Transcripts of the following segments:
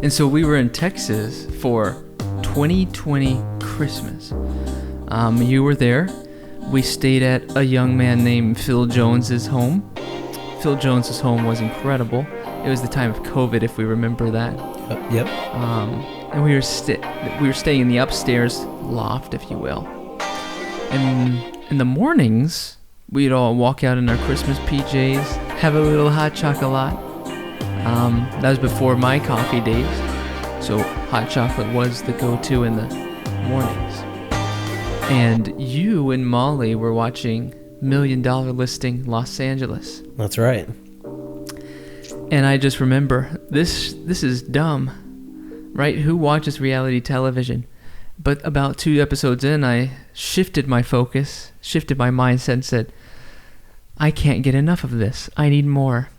And so we were in Texas for 2020 Christmas. You were there. We stayed at a young man named Phil Jones's home. Phil Jones's home was incredible. It was the time of COVID, if we remember that. Yep. And we were staying in the upstairs loft, if you will. And in the mornings, we'd all walk out in our Christmas PJs, have a little hot chocolate. That was before my coffee days, so hot chocolate was the go-to in the mornings. And you and Molly were watching $1 Million Listing Los Angeles. That's right. And I just remember, this is dumb, right? Who watches reality television? But about 2 episodes in, I shifted my focus, shifted my mindset, and said, I can't get enough of this. I need more.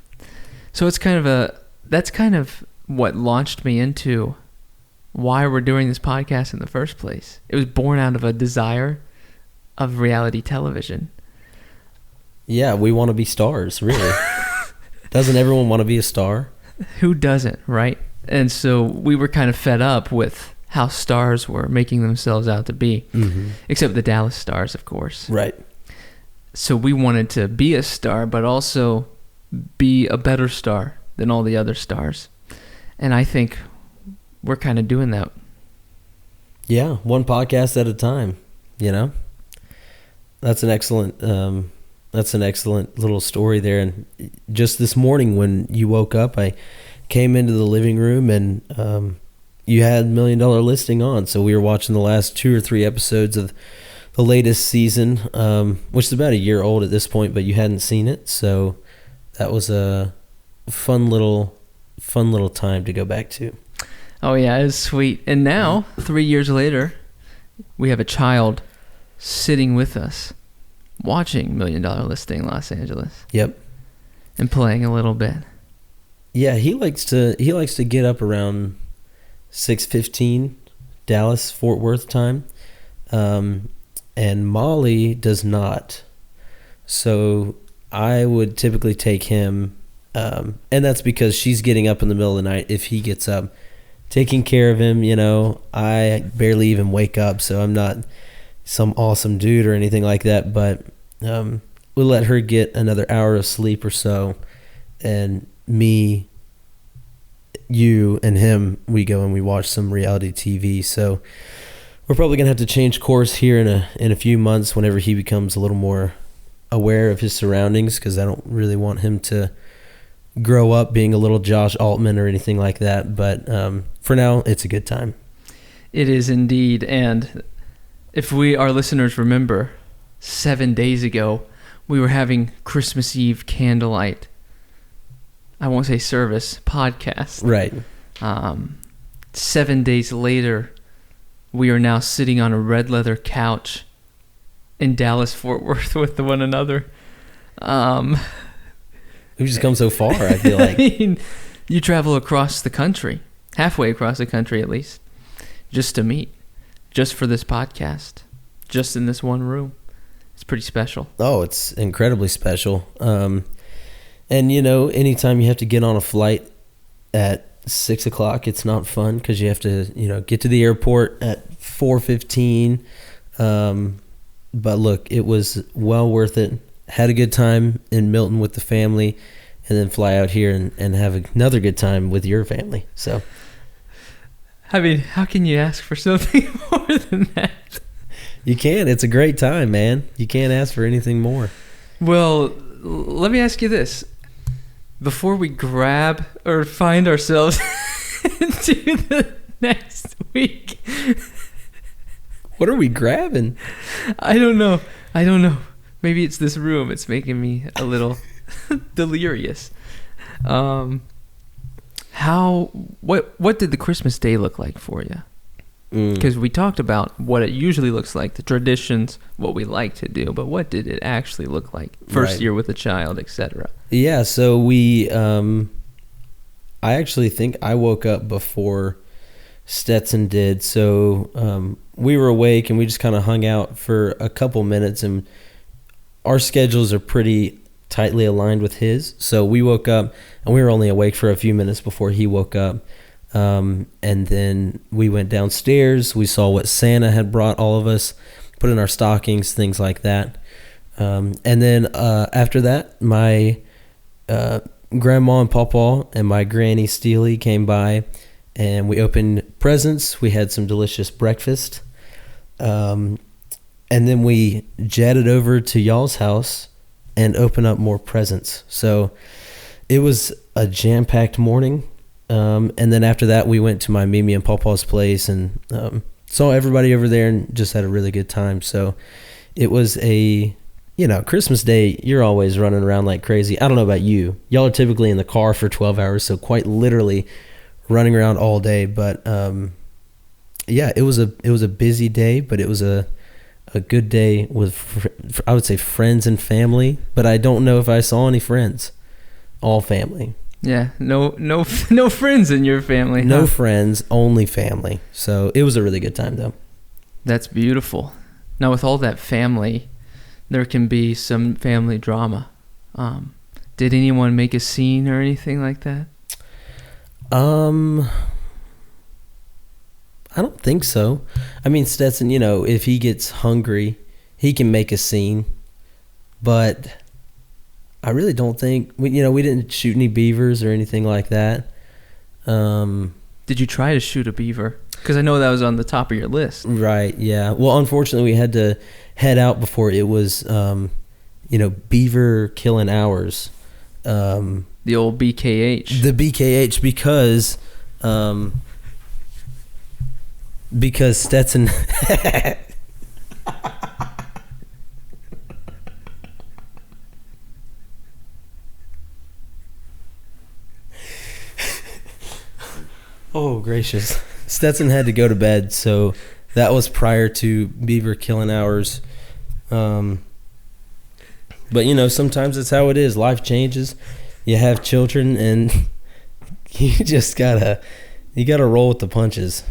So that's kind of what launched me into why we're doing this podcast in the first place. It was born out of a desire of reality television. Yeah, we want to be stars, really. Doesn't everyone want to be a star? Who doesn't, right? And so we were kind of fed up with how stars were making themselves out to be, except the Dallas Stars, of course. Right. So we wanted to be a star, but also be a better star than all the other stars. And I think we're kind of doing that. Yeah, one podcast at a time, you know? That's an excellent little story there. And just this morning when you woke up, I came into the living room and you had $1 Million Listing on. So we were watching the last 2 or 3 episodes of the latest season, which is about a year old at this point, but you hadn't seen it. So that was a fun little time to go back to. Oh yeah, it was sweet. And now, 3 years later, we have a child sitting with us watching $1 Million Listing Los Angeles. Yep. And playing a little bit. Yeah, he likes to get up around 6:15 Dallas Fort Worth time. And Molly does not. So I would typically take him, and that's because she's getting up in the middle of the night if he gets up, taking care of him. You know, I barely even wake up, so I'm not some awesome dude or anything like that, but we'll let her get another hour of sleep or so, and me, you, and him, we go and we watch some reality TV. So we're probably gonna have to change course here in a few months whenever he becomes a little more aware of his surroundings, because I don't really want him to grow up being a little Josh Altman or anything like that. But for now, it's a good time. It is indeed. And if our listeners remember, 7 days ago, we were having Christmas Eve candlelight, I won't say service, podcast. Right. 7 days later, we are now sitting on a red leather couch in Dallas, Fort Worth with one another. We've just come so far, I feel like. I mean, you travel across the country, halfway across the country at least, just to meet, just for this podcast, just in this one room. It's pretty special. Oh, it's incredibly special. And, you know, anytime you have to get on a flight at 6 o'clock, it's not fun because you have to, you know, get to the airport at 4:15. But look, it was well worth it. Had a good time in Milton with the family, and then fly out here and have another good time with your family. So, I mean, how can you ask for something more than that? You can. It's a great time, man. You can't ask for anything more. Well, let me ask you this. Before we grab or find ourselves into the next week. What are we grabbing? I don't know. Maybe it's this room. It's making me a little delirious. What did the Christmas day look like for you? Because we talked about what it usually looks like, the traditions, what we like to do, but what did it actually look like? First year with a child, etc. Yeah, so I actually think I woke up before Stetson did. So we were awake and we just kind of hung out for a couple minutes, and our schedules are pretty tightly aligned with his. So we woke up and we were only awake for a few minutes before he woke up. And then we went downstairs. We saw what Santa had brought all of us, put in our stockings, things like that. And then after that, my grandma and pawpaw and my granny Steely came by, and we opened presents. We had some delicious breakfast. And then we jetted over to y'all's house and opened up more presents. So it was a jam-packed morning. And then after that, we went to my Mimi and Pawpaw's place and saw everybody over there and just had a really good time. So it was Christmas Day, you're always running around like crazy. I don't know about you. Y'all are typically in the car for 12 hours, so quite literally running around all day. But it was a busy day, but it was a good day with, I would say, friends and family. But I don't know if I saw any friends. All family. Yeah, no friends in your family. No friends, only family. So it was a really good time, though. That's beautiful. Now, with all that family, there can be some family drama. Did anyone make a scene or anything like that? I don't think so. I mean, Stetson, if he gets hungry, he can make a scene. But I really don't think we didn't shoot any beavers or anything like that. Did you try to shoot a beaver? Because I know that was on the top of your list. Right. Yeah. Well, unfortunately, we had to head out before it was, beaver killing hours. The old BKH. The BKH because Stetson. Oh, gracious. Stetson had to go to bed, so that was prior to beaver killing hours. But, sometimes it's how it is. Life changes. You have children, and you just gotta roll with the punches,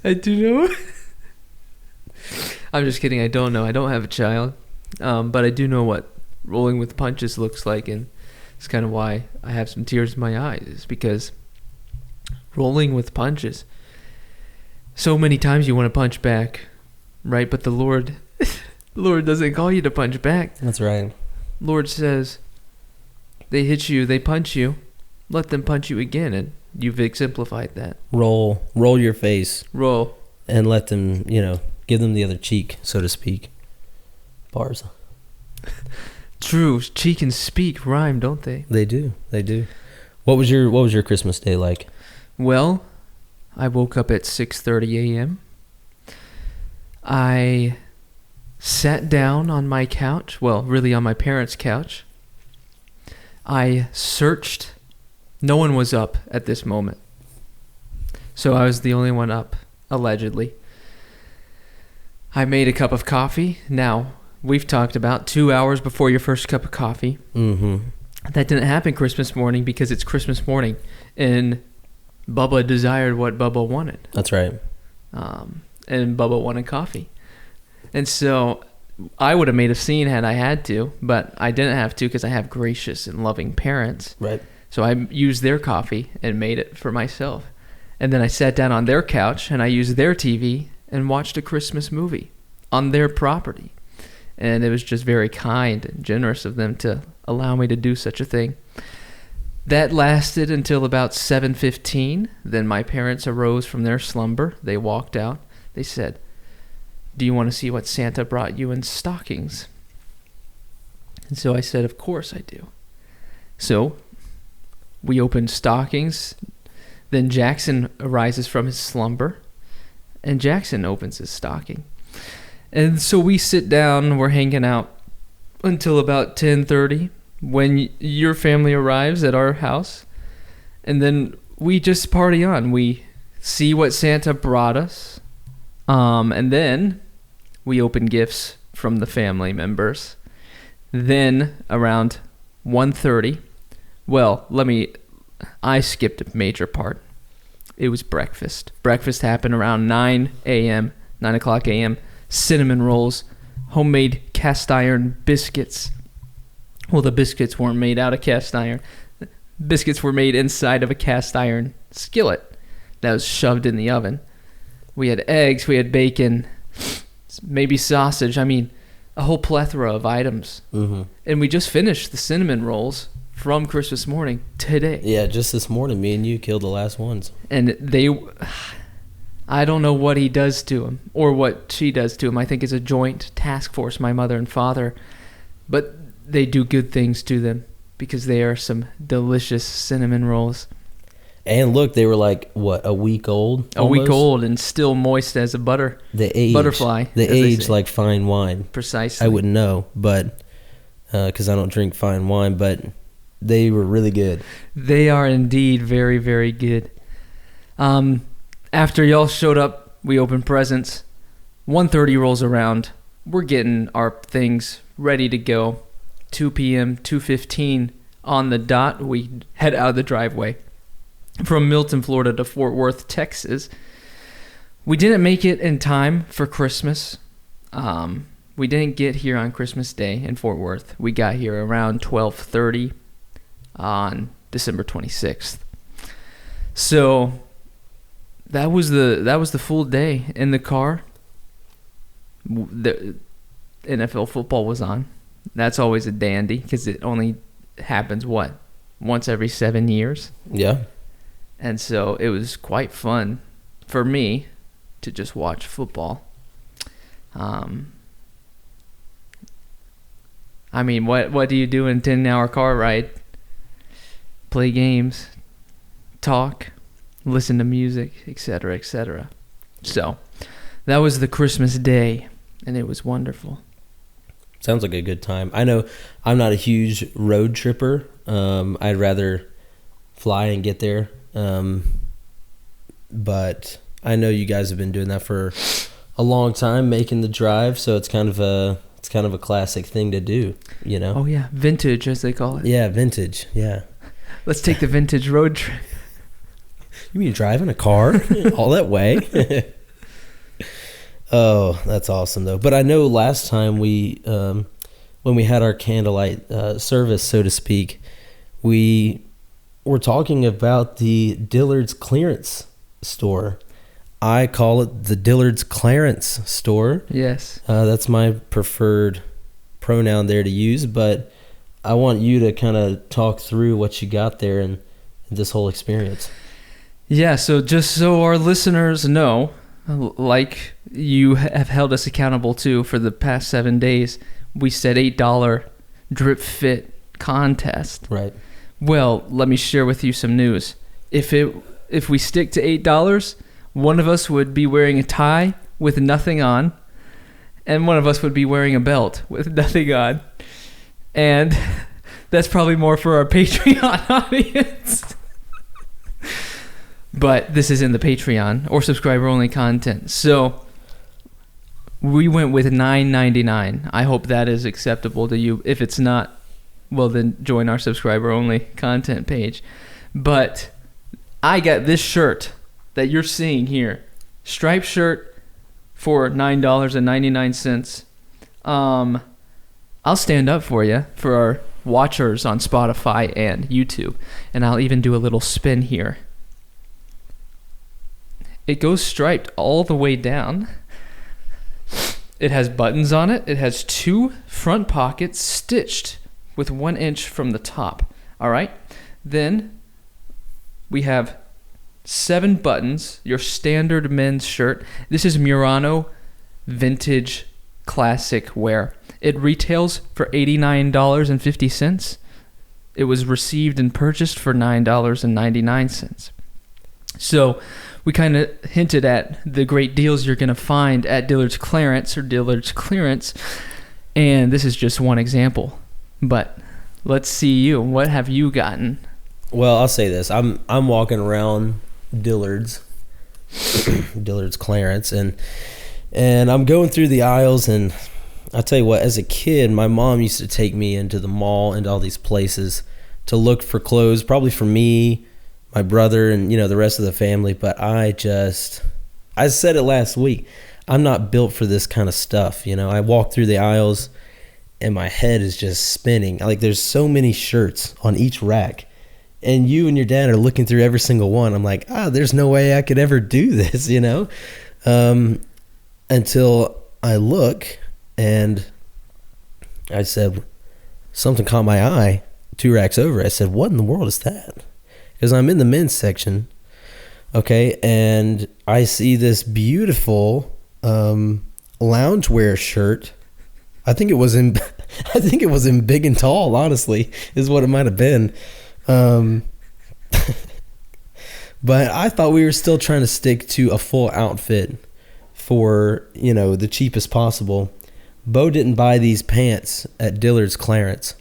I do know. I'm just kidding. I don't know. I don't have a child. But I do know what rolling with punches looks like, and it's kind of why I have some tears in my eyes, is because rolling with punches. So many times you want to punch back, right? But the Lord doesn't call you to punch back. That's right. Lord says, they hit you, they punch you, let them punch you again, and you've exemplified that. Roll your face. Roll. And let them, give them the other cheek, so to speak. Bars. True. Cheek and speak rhyme, don't they? They do. What was your Christmas day like? Well, I woke up at 6:30 a.m. I sat down on my couch, well, really on my parents' couch. I searched. No one was up at this moment. So I was the only one up, allegedly. I made a cup of coffee. Now, we've talked about 2 hours before your first cup of coffee. Mm-hmm. That didn't happen Christmas morning because it's Christmas morning, and Bubba desired what Bubba wanted. That's right. And Bubba wanted coffee. And so I would have made a scene had I had to, but I didn't have to because I have gracious and loving parents. Right. So I used their coffee and made it for myself. And then I sat down on their couch and I used their TV and watched a Christmas movie on their property. And it was just very kind and generous of them to allow me to do such a thing. That lasted until about 7:15. Then my parents arose from their slumber. They walked out. They said, "Do you want to see what Santa brought you in stockings?" And so I said, "Of course I do." So we opened stockings. Then Jackson arises from his slumber, and Jackson opens his stocking. And so we sit down. We're hanging out until about 10:30. When your family arrives at our house, and then we just party on. We see what Santa brought us, and then we open gifts from the family members. Then around 1:30, I skipped a major part. It was breakfast. Breakfast happened around 9 o'clock a.m. Cinnamon rolls, homemade cast iron biscuits. Well, the biscuits weren't made out of cast iron. Biscuits were made inside of a cast iron skillet that was shoved in the oven. We had eggs, we had bacon, maybe sausage. I mean, a whole plethora of items. Mm-hmm. And we just finished the cinnamon rolls from Christmas morning today. Yeah, just this morning, me and you killed the last ones. And I don't know what he does to him or what she does to him. I think it's a joint task force, my mother and father. But they do good things to them because they are some delicious cinnamon rolls. And look, they were like, what, a week old? A week old and still moist as a butterfly. They age like fine wine. Precisely. I wouldn't know, but because I don't drink fine wine, but they were really good. They are indeed very, very good. After y'all showed up, we opened presents. 1:30 rolls around. We're getting our things ready to go. 2 p.m., 2:15 on the dot. We head out of the driveway from Milton, Florida to Fort Worth, Texas. We didn't make it in time for Christmas. We didn't get here on Christmas Day in Fort Worth. We got here around 12:30 on December 26th. So that was the full day in the car. The NFL football was on. That's always a dandy because it only happens once every 7 years. Yeah. And so it was quite fun for me to just watch football. I mean, what do you do in a 10-hour car ride? Play games, talk, listen to music, etc., etc. So that was the Christmas day, and it was wonderful. Sounds like a good time. I know I'm not a huge road tripper. I'd rather fly and get there. But I know you guys have been doing that for a long time, making the drive. So it's kind of a classic thing to do, you know? Oh yeah, vintage as they call it. Yeah, vintage. Yeah. Let's take the vintage road trip. You mean driving a car all that way? Oh, that's awesome though. But I know last time when we had our candlelight service, so to speak, we were talking about the Dillard's clearance store. I call it the Dillard's Clarence store. Yes. That's my preferred pronoun there to use, but I want you to kind of talk through what you got there and this whole experience. Yeah, so just so our listeners know, like you have held us accountable to for the past 7 days, we said $8 drip fit contest. Right. Well, let me share with you some news. If we stick to $8, one of us would be wearing a tie with nothing on, and one of us would be wearing a belt with nothing on. And that's probably more for our Patreon audience. But this is in the Patreon or subscriber-only content. So we went with $9.99. I hope that is acceptable to you. If it's not, well, then join our subscriber-only content page. But I got this shirt that you're seeing here. Striped shirt for $9.99. I'll stand up for you, for our watchers on Spotify and YouTube. And I'll even do a little spin here. It goes striped all the way down. It has buttons on it. It has 2 front pockets stitched with 1 inch from the top. All right. Then we have 7 buttons, your standard men's shirt. This is Murano vintage classic wear. It retails for $89.50. It was received and purchased for $9.99. So we kind of hinted at the great deals you're going to find at Dillard's Clarence or Dillard's Clearance, and this is just one example. But let's see you. What have you gotten? Well, I'll say this. I'm walking around Dillard's Clarence, and I'm going through the aisles, and I'll tell you what, as a kid, my mom used to take me into the mall and all these places to look for clothes, probably for me, my brother, and the rest of the family. But I said it last week, I'm not built for this kind of stuff. I walk through the aisles and my head is just spinning. Like, there's so many shirts on each rack, and you and your dad are looking through every single one. I'm like, there's no way I could ever do this, you know? Until I look, and I said, something caught my eye 2 racks over. I said, what in the world is that? Because I'm in the men's section, okay, and I see this beautiful loungewear shirt. I think it was in big and tall, honestly, is what it might have been. But I thought we were still trying to stick to a full outfit for, you know, the cheapest possible. Bo didn't buy these pants at Dillard's clearance.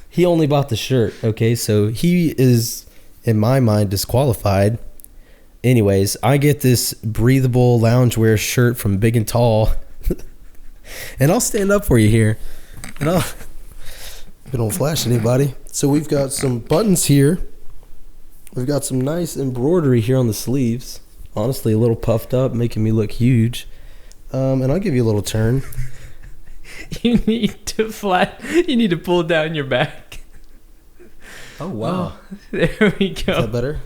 He only bought the shirt, okay? So he is, in my mind, disqualified. Anyways, I get this breathable loungewear shirt from Big and Tall. And I'll stand up for you here. And I don't flash anybody. So we've got some buttons here. We've got some nice embroidery here on the sleeves. Honestly, a little puffed up, making me look huge. And I'll give you a little turn. You need to pull down your back. Oh, wow. Oh, there we go. Is that better?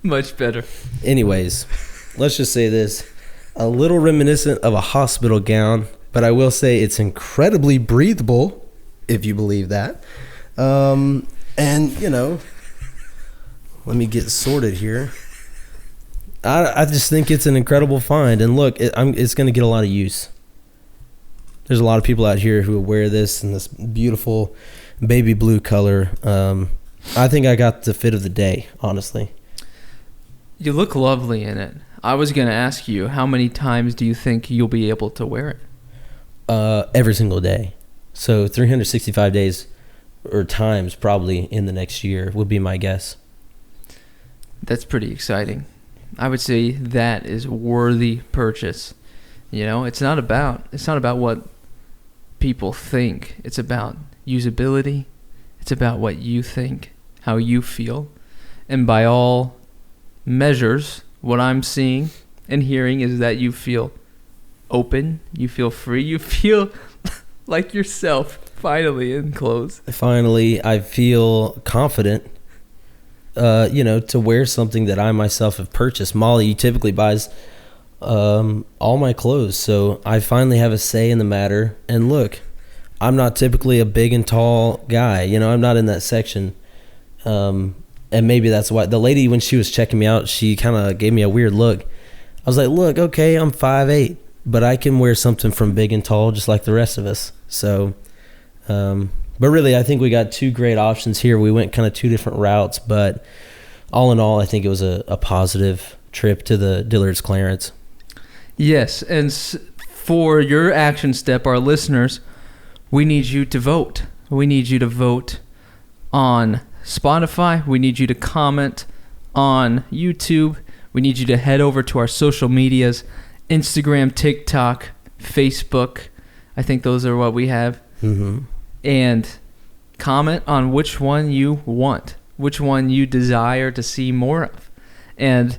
Much better. Anyways, let's just say this. A little reminiscent of a hospital gown, but I will say it's incredibly breathable, if you believe that. And, you know, let me get sorted here. I just think it's an incredible find. And look, it's going to get a lot of use. There's a lot of people out here who wear this in this beautiful baby blue color. I think I got the fit of the day, honestly. You look lovely in it. I was going to ask you, how many times do you think you'll be able to wear it? Every single day. So 365 days or times probably in the next year would be my guess. That's pretty exciting. I would say that is worthy purchase. You know, it's not about what people think. It's about usability. It's about what you think, how you feel. And by all measures, what I'm seeing and hearing is that you feel open, you feel free, you feel like yourself finally in clothes. Finally, I feel confident, to wear something that I myself have purchased. Molly typically buys all my clothes, so I finally have a say in the matter. And look, I'm not typically a big and tall guy. You know, I'm not in that section. And maybe that's why the lady, when she was checking me out, she kind of gave me a weird look. I was like, look, okay, I'm 5'8", but I can wear something from Big and Tall just like the rest of us. So, but really, I think we got 2 great options here. We went kind of 2 different routes, but all in all, I think it was a positive trip to the Dillard's clearance. Yes, and for your action step, our listeners, we need you to vote. We need you to vote on Spotify. We need you to comment on YouTube. We need you to head over to our social medias, Instagram, TikTok, Facebook. I think those are what we have. Mm-hmm. And comment on which one you want, which one you desire to see more of. And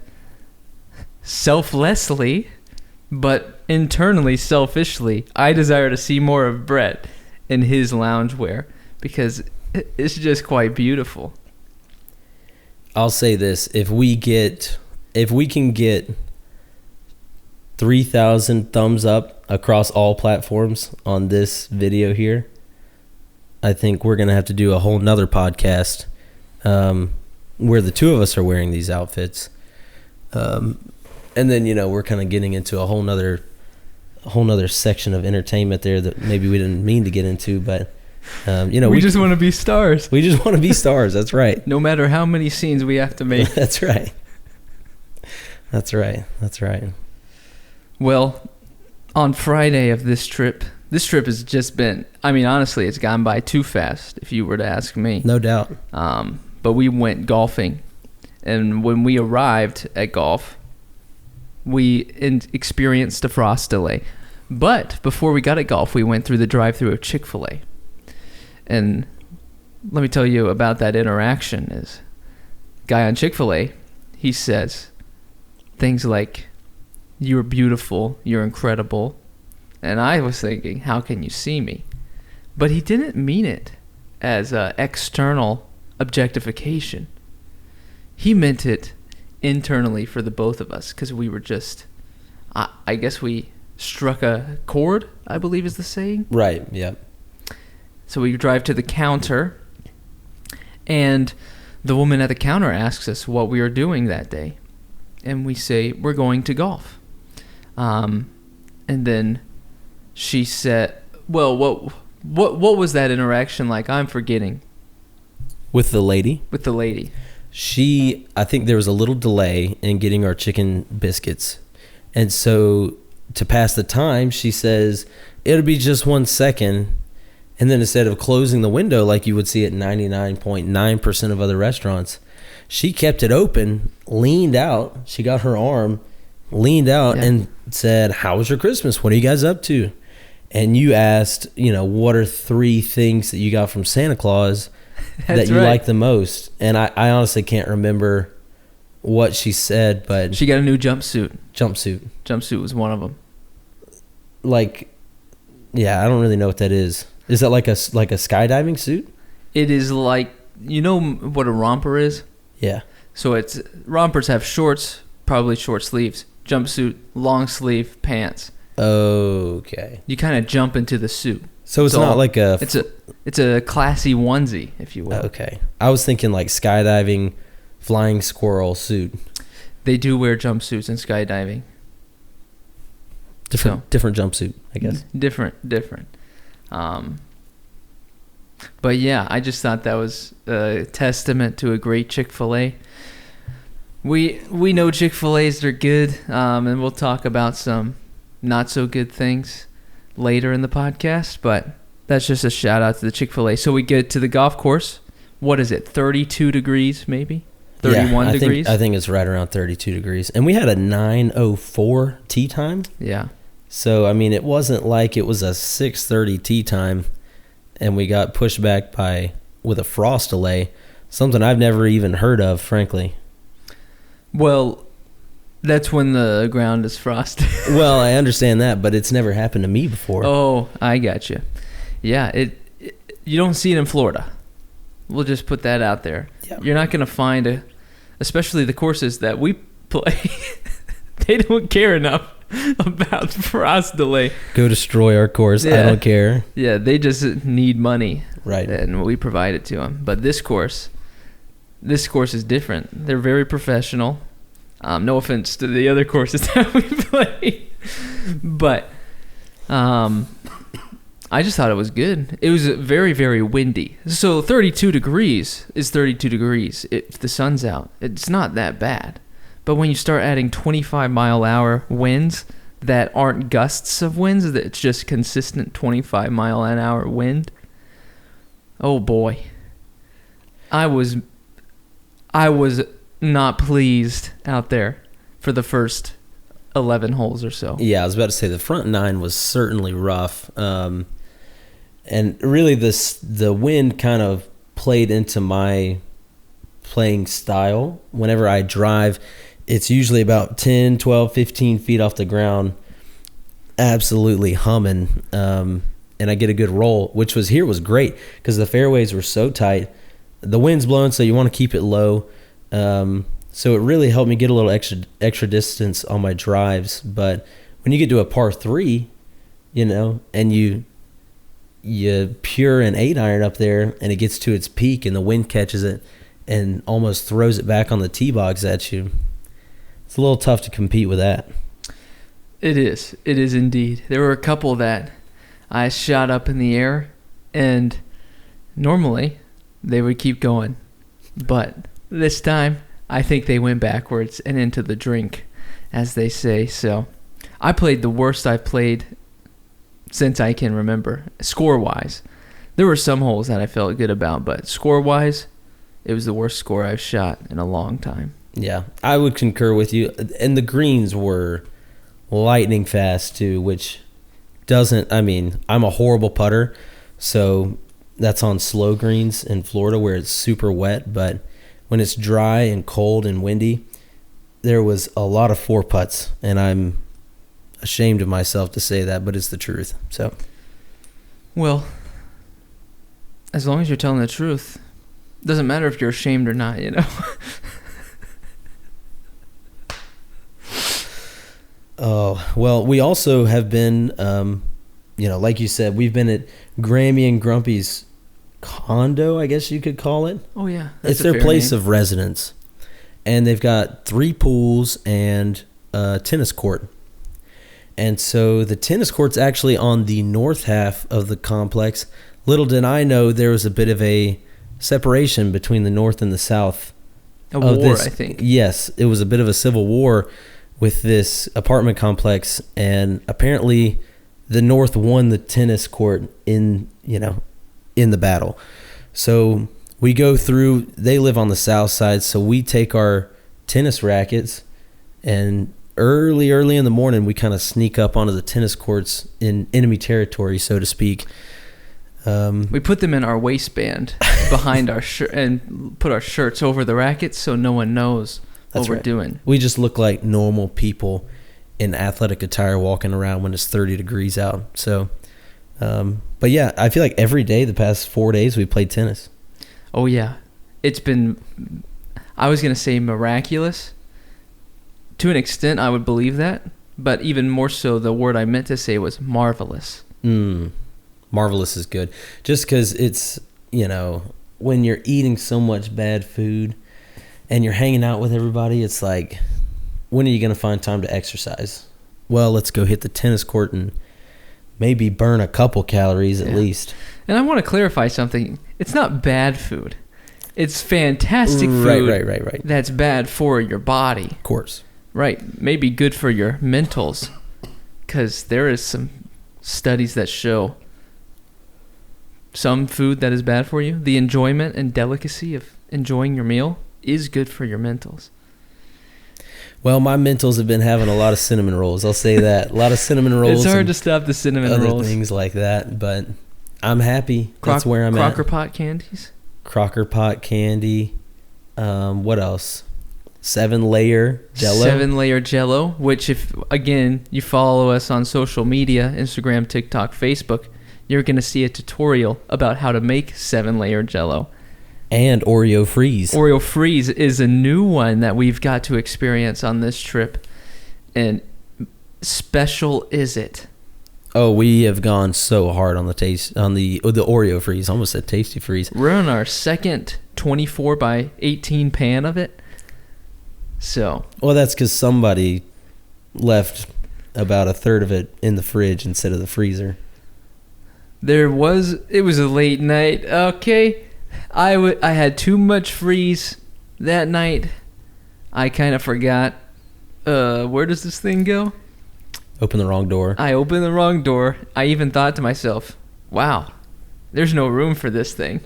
selflessly, but internally, selfishly, I desire to see more of Brett in his loungewear because it's just quite beautiful. I'll say this: if we can get 3,000 thumbs up across all platforms on this video here, I think we're gonna have to do a whole nother podcast where the 2 of us are wearing these outfits, and then we're kind of getting into a whole nother section of entertainment there that maybe we didn't mean to get into, but. We just want to be stars. We just want to be stars. That's right. No matter how many scenes we have to make. That's right. That's right. Well, on Friday of this trip has just been, honestly, it's gone by too fast, if you were to ask me. No doubt. But we went golfing. And when we arrived at golf, we experienced a frost delay. But before we got at golf, we went through the drive-thru of Chick-fil-A. And let me tell you about that interaction. Is guy on Chick-fil-A, he says things like, "You're beautiful, you're incredible." And I was thinking, how can you see me? But he didn't mean it as external objectification. he meant it internally for the both of us because we were just, I guess we struck a chord, I believe is the saying. Right, yeah. So we drive to the counter, and the woman at the counter asks us what we are doing that day. And we say, we're going to golf. And then she said, well, what was that interaction like? I'm forgetting. With the lady? With the lady. I think there was a little delay in getting our chicken biscuits. And so to pass the time, she says, it'll be just 1 second. And then instead of closing the window like you would see at 99.9% of other restaurants, she kept it open, leaned out. She got her arm, leaned out, and said, how was your Christmas? What are you guys up to? And you asked, what are 3 things that you got from Santa Claus that you like the most? And I honestly can't remember what she said, but she got a new jumpsuit. Jumpsuit was one of them. Like, yeah, I don't really know what that is. Is that like a skydiving suit? It is like, you know what a romper is? Yeah. So rompers have shorts, probably short sleeves, jumpsuit, long sleeve pants. Okay. You kind of jump into the suit. So it's not like a... It's a classy onesie, if you will. Okay. I was thinking like skydiving, flying squirrel suit. They do wear jumpsuits in skydiving. Different jumpsuit, I guess. Different. But yeah, I just thought that was a testament to a great Chick-fil-A. We know Chick-fil-A's are good, and we'll talk about some not so good things later in the podcast, but that's just a shout out to the Chick-fil-A. So we get to the golf course. What is it? 32 degrees maybe? 31 degrees? I think it's right around 32 degrees. And we had a 9:04 tee time. Yeah. So, I mean, it wasn't like it was a 6:30 tee time and we got pushed back with a frost delay, something I've never even heard of, frankly. Well, that's when the ground is frosted. Well, I understand that, but it's never happened to me before. Oh, I got you. Yeah, you don't see it in Florida. We'll just put that out there. Yeah. You're not going to find especially the courses that we play, they don't care enough about frost delay. Go destroy our course. Yeah. I don't care. Yeah, they just need money. Right. And we provide it to them. But this course is different. They're very professional. No offense to the other courses that we play. But I just thought it was good. It was very, very windy. So 32 degrees is 32 degrees if the sun's out. It's not that bad. But when you start adding 25-mile-an-hour winds that aren't gusts of winds, it's just consistent 25-mile-an-hour wind, oh boy. I was not pleased out there for the first 11 holes or so. Yeah, I was about to say the front 9 was certainly rough. And really the wind kind of played into my playing style. Whenever I drive, it's usually about 10, 12, 15 feet off the ground, absolutely humming. And I get a good roll, which was great because the fairways were so tight. The wind's blowing, so you want to keep it low. So it really helped me get a little extra distance on my drives. But when you get to a par 3, and you pure an 8-iron up there and it gets to its peak and the wind catches it and almost throws it back on the tee box at you, it's a little tough to compete with that. It is indeed. There were a couple that I shot up in the air, and normally they would keep going, but this time I think they went backwards and into the drink, as they say. So I played the worst I've played since I can remember, score-wise. There were some holes that I felt good about, but score-wise, it was the worst score I've shot in a long time. Yeah, I would concur with you. And the greens were lightning fast too, which I'm a horrible putter, so that's on slow greens in Florida where it's super wet, but when it's dry and cold and windy, there was a lot of 4 putts, and I'm ashamed of myself to say that, but it's the truth. So, well, as long as you're telling the truth, it doesn't matter if you're ashamed or not, Oh, well, we also have been, like you said, we've been at Grammy and Grumpy's condo, I guess you could call it. Oh, yeah. It's their place of residence. And they've got 3 pools and a tennis court. And so the tennis court's actually on the north half of the complex. Little did I know there was a bit of a separation between the north and the south. A war, I think. Yes, it was a bit of a civil war with this apartment complex, and apparently the north won the tennis court in the battle. So we go through, they live on the south side, so we take our tennis rackets, and early in the morning we kind of sneak up onto the tennis courts in enemy territory, so to speak. We put them in our waistband behind our shirt and put our shirts over the rackets so no one knows what we're doing. We just look like normal people in athletic attire walking around when it's 30 degrees out. So, but yeah, I feel like every day the past 4 days we played tennis. Oh, yeah. It's been, I was going to say miraculous. To an extent, I would believe that. But even more so, the word I meant to say was marvelous. Marvelous is good. Just because it's, when you're eating so much bad food and you're hanging out with everybody, it's like, when are you going to find time to exercise? Well, let's go hit the tennis court and maybe burn a couple calories at least. And I want to clarify something. It's not bad food. It's fantastic food. Right. That's bad for your body. Of course. Right. Maybe good for your mentals. Because there is some studies that show some food that is bad for you, the enjoyment and delicacy of enjoying your meal is good for your mentals. Well, my mentals have been having a lot of cinnamon rolls. I'll say that. A lot of cinnamon rolls. It's hard to stop the cinnamon rolls. Other things like that, but I'm happy. That's where I'm at. Crocker Pot candies? Crocker Pot candy. What else? 7-layer Jell-O. 7-layer Jell-O, which if, again, you follow us on social media, Instagram, TikTok, Facebook, you're going to see a tutorial about how to make 7-layer Jell-O. And Oreo Freeze. Oreo Freeze is a new one that we've got to experience on this trip. And special is it? Oh, we have gone so hard on the Oreo Freeze. I almost said Tasty Freeze. We're on our second 24 by 18 pan of it. So. Well, that's because somebody left about a third of it in the fridge instead of the freezer. It was a late night. Okay. I had too much freeze that night. I kind of forgot. Where does this thing go? Open the wrong door. I opened the wrong door. I even thought to myself, wow, there's no room for this thing.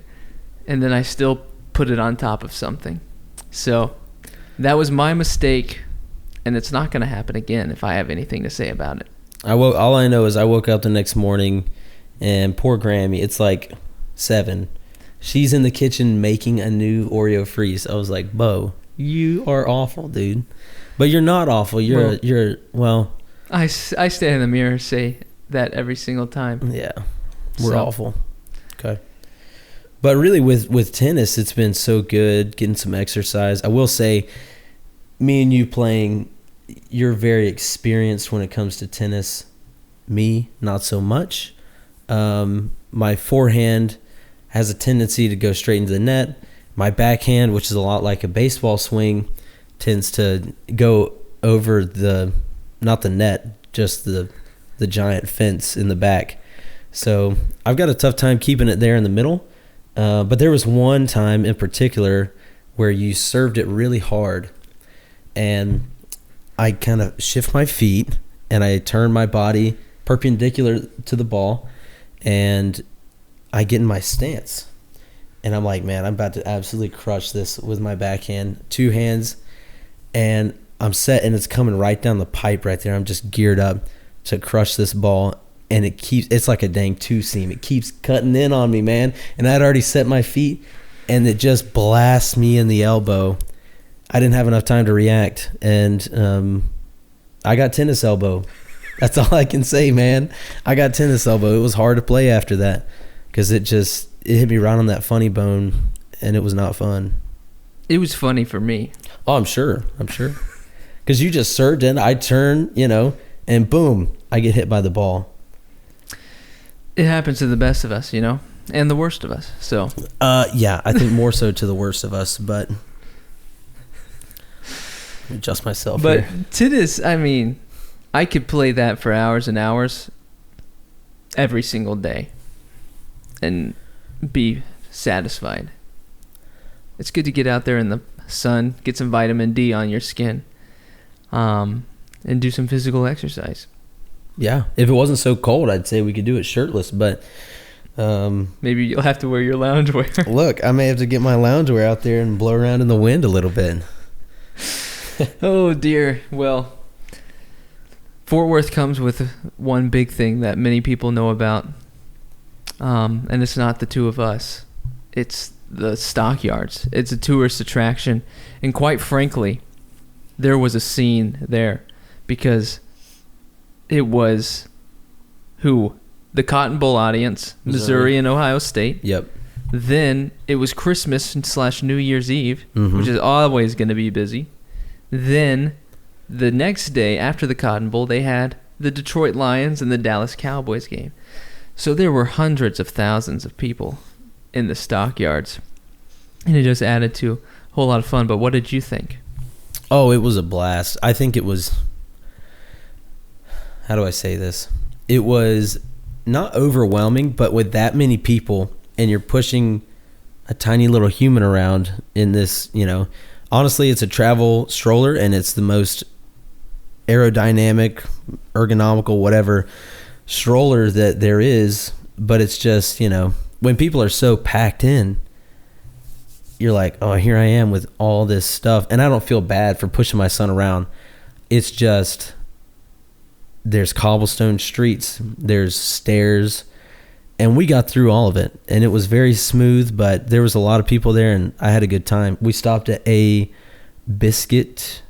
And then I still put it on top of something. So that was my mistake, and it's not going to happen again if I have anything to say about it. All I know is I woke up the next morning, and poor Grammy, it's like 7. She's in the kitchen making a new Oreo Freeze. I was like, Bo, you are awful, dude. But you're not awful. Well. I stand in the mirror and say that every single time. Yeah. We're awful. Okay. But really with tennis, it's been so good getting some exercise. I will say, me and you playing, you're very experienced when it comes to tennis. Me, not so much. My forehand has a tendency to go straight into the net. My backhand, which is a lot like a baseball swing, tends to go over not the net, just the giant fence in the back. So I've got a tough time keeping it there in the middle. But there was one time in particular where you served it really hard, and I kind of shift my feet and I turn my body perpendicular to the ball, and I get in my stance, and I'm like, man, I'm about to absolutely crush this with my backhand, 2 hands, and I'm set, and it's coming right down the pipe right there. I'm just geared up to crush this ball, and it's like a dang 2-seam. It keeps cutting in on me, man, and I'd already set my feet, and it just blasts me in the elbow. I didn't have enough time to react, and I got tennis elbow. That's all I can say, man. I got tennis elbow. It was hard to play after that because it hit me right on that funny bone, and it was not fun. It was funny for me. Oh, I'm sure. Because you just served in, I turn, and boom, I get hit by the ball. It happens to the best of us, and the worst of us. So. Yeah, I think more so to the worst of us, but adjust myself. But here. tennis, I mean, I could play that for hours and hours every single day and be satisfied. It's good to get out there in the sun, get some vitamin D on your skin, and do some physical exercise. Yeah, if it wasn't so cold, I'd say we could do it shirtless, but maybe you'll have to wear your loungewear. Look, I may have to get my loungewear out there and blow around in the wind a little bit. Oh dear. Well, Fort Worth comes with one big thing that many people know about, and it's not the two of us. It's the stockyards. It's a tourist attraction, and quite frankly, there was a scene there because it was the Cotton Bowl audience, Missouri and Ohio State. Yep. Then it was Christmas / New Year's Eve, which is always going to be busy. Then the next day after the Cotton Bowl, they had the Detroit Lions and the Dallas Cowboys game. So there were hundreds of thousands of people in the stockyards, and it just added to a whole lot of fun. But what did you think? Oh, it was a blast. I think it was, how do I say this? It was not overwhelming, but with that many people and you're pushing a tiny little human around in this, honestly, it's a travel stroller and it's the most aerodynamic, ergonomical, whatever stroller that there is. But it's just, when people are so packed in, you're like, oh, here I am with all this stuff. And I don't feel bad for pushing my son around. It's just, there's cobblestone streets, there's stairs, and we got through all of it. And it was very smooth, but there was a lot of people there, and I had a good time. We stopped at a biscuit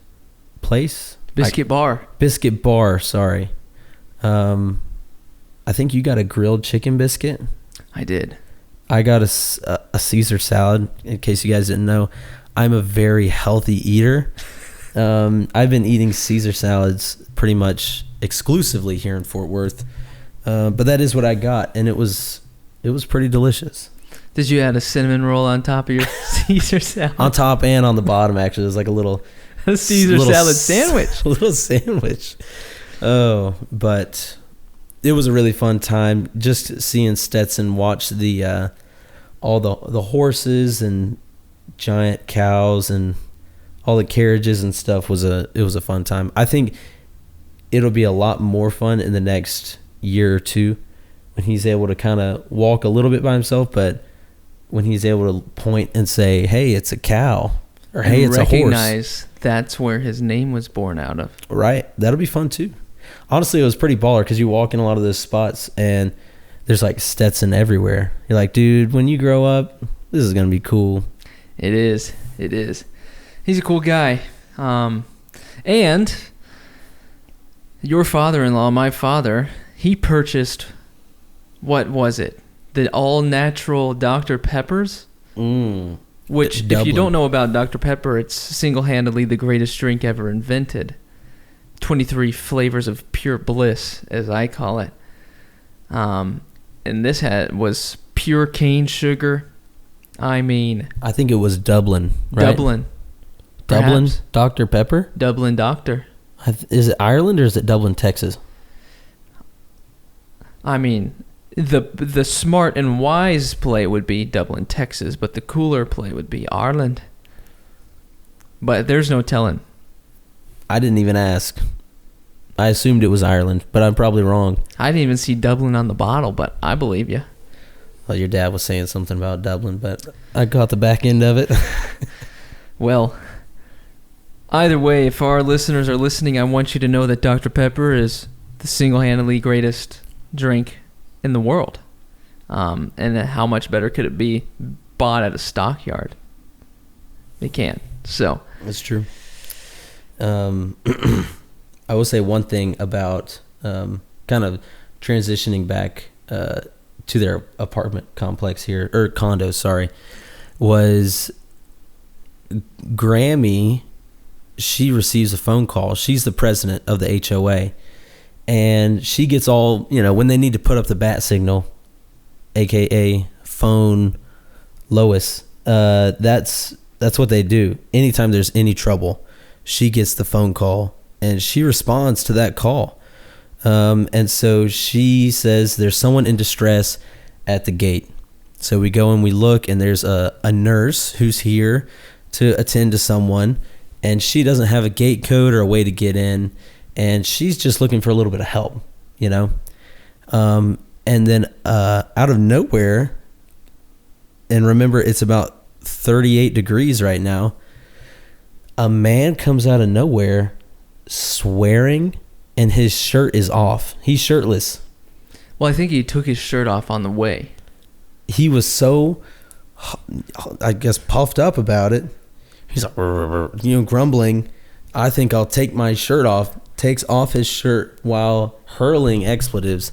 place. Biscuit bar, sorry. I think you got a grilled chicken biscuit. I did. I got a Caesar salad, in case you guys didn't know. I'm a very healthy eater. I've been eating Caesar salads pretty much exclusively here in Fort Worth. But that is what I got, and it was pretty delicious. Did you add a cinnamon roll on top of your Caesar salad? On top and on the bottom, actually. It was like a Caesar salad sandwich. A little sandwich. Oh, but it was a really fun time just seeing Stetson watch the all the horses and giant cows and all the carriages and stuff. It was a fun time. I think it'll be a lot more fun in the next year or two when he's able to kind of walk a little bit by himself, but when he's able to point and say, hey, it's a cow, or hey, it's a horse. Recognize that's where his name was born out of. Right. That'll be fun too. Honestly, it was pretty baller because you walk in a lot of those spots and there's like Stetson everywhere. You're like, dude, when you grow up, this is going to be cool. It is. He's a cool guy. And your father-in-law, my father, he purchased, what was it? The all-natural Dr. Peppers? Which, if you don't know about Dr. Pepper, it's single-handedly the greatest drink ever invented. 23 flavors of pure bliss, as I call it. And this was pure cane sugar. I mean... I think it was Dublin, right? Dublin, Dr. Pepper? Dublin Doctor. Is it Ireland or is it Dublin, Texas? I mean, the smart and wise play would be Dublin, Texas, but the cooler play would be Ireland. But there's no telling. I didn't even ask. I assumed it was Ireland, but I'm probably wrong. I didn't even see Dublin on the bottle, but I believe you. Well, your dad was saying something about Dublin, but I caught the back end of it. Well, either way, if our listeners are listening, I want you to know that Dr. Pepper is the single-handedly greatest drink in the world. And how much better could it be bought at a stockyard? It can't. So that's true. I will say one thing about kind of transitioning back to their apartment complex here, or condo, sorry, was Grammy she receives a phone call. She's the president of the HOA. And she gets all, when they need to put up the bat signal, AKA phone Lois, that's what they do. Anytime there's any trouble, she gets the phone call and she responds to that call. And so she says there's someone in distress at the gate. So we go and we look, and there's a nurse who's here to attend to someone, and she doesn't have a gate code or a way to get in, and she's just looking for a little bit of help, and then out of nowhere, and remember it's about 38 degrees right now, a man comes out of nowhere swearing, and his shirt is off. He's shirtless. Well, I think he took his shirt off on the way. He was so, I guess, puffed up about it. He's like, grumbling. I think I'll take my shirt off. Takes off his shirt while hurling expletives.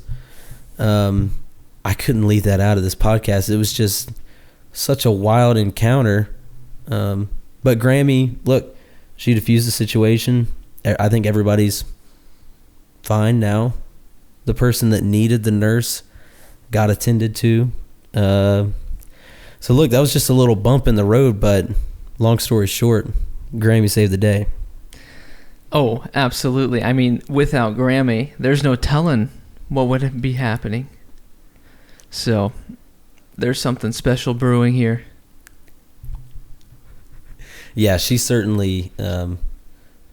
I couldn't leave that out of this podcast. It was just such a wild encounter. But Grammy, look, she diffused the situation. I think everybody's fine now. The person that needed the nurse got attended to. So look, that was just a little bump in the road, but long story short, Grammy saved the day. Oh, absolutely. I mean, without Grammy, there's no telling what would be happening. So there's something special brewing here. Yeah, she certainly,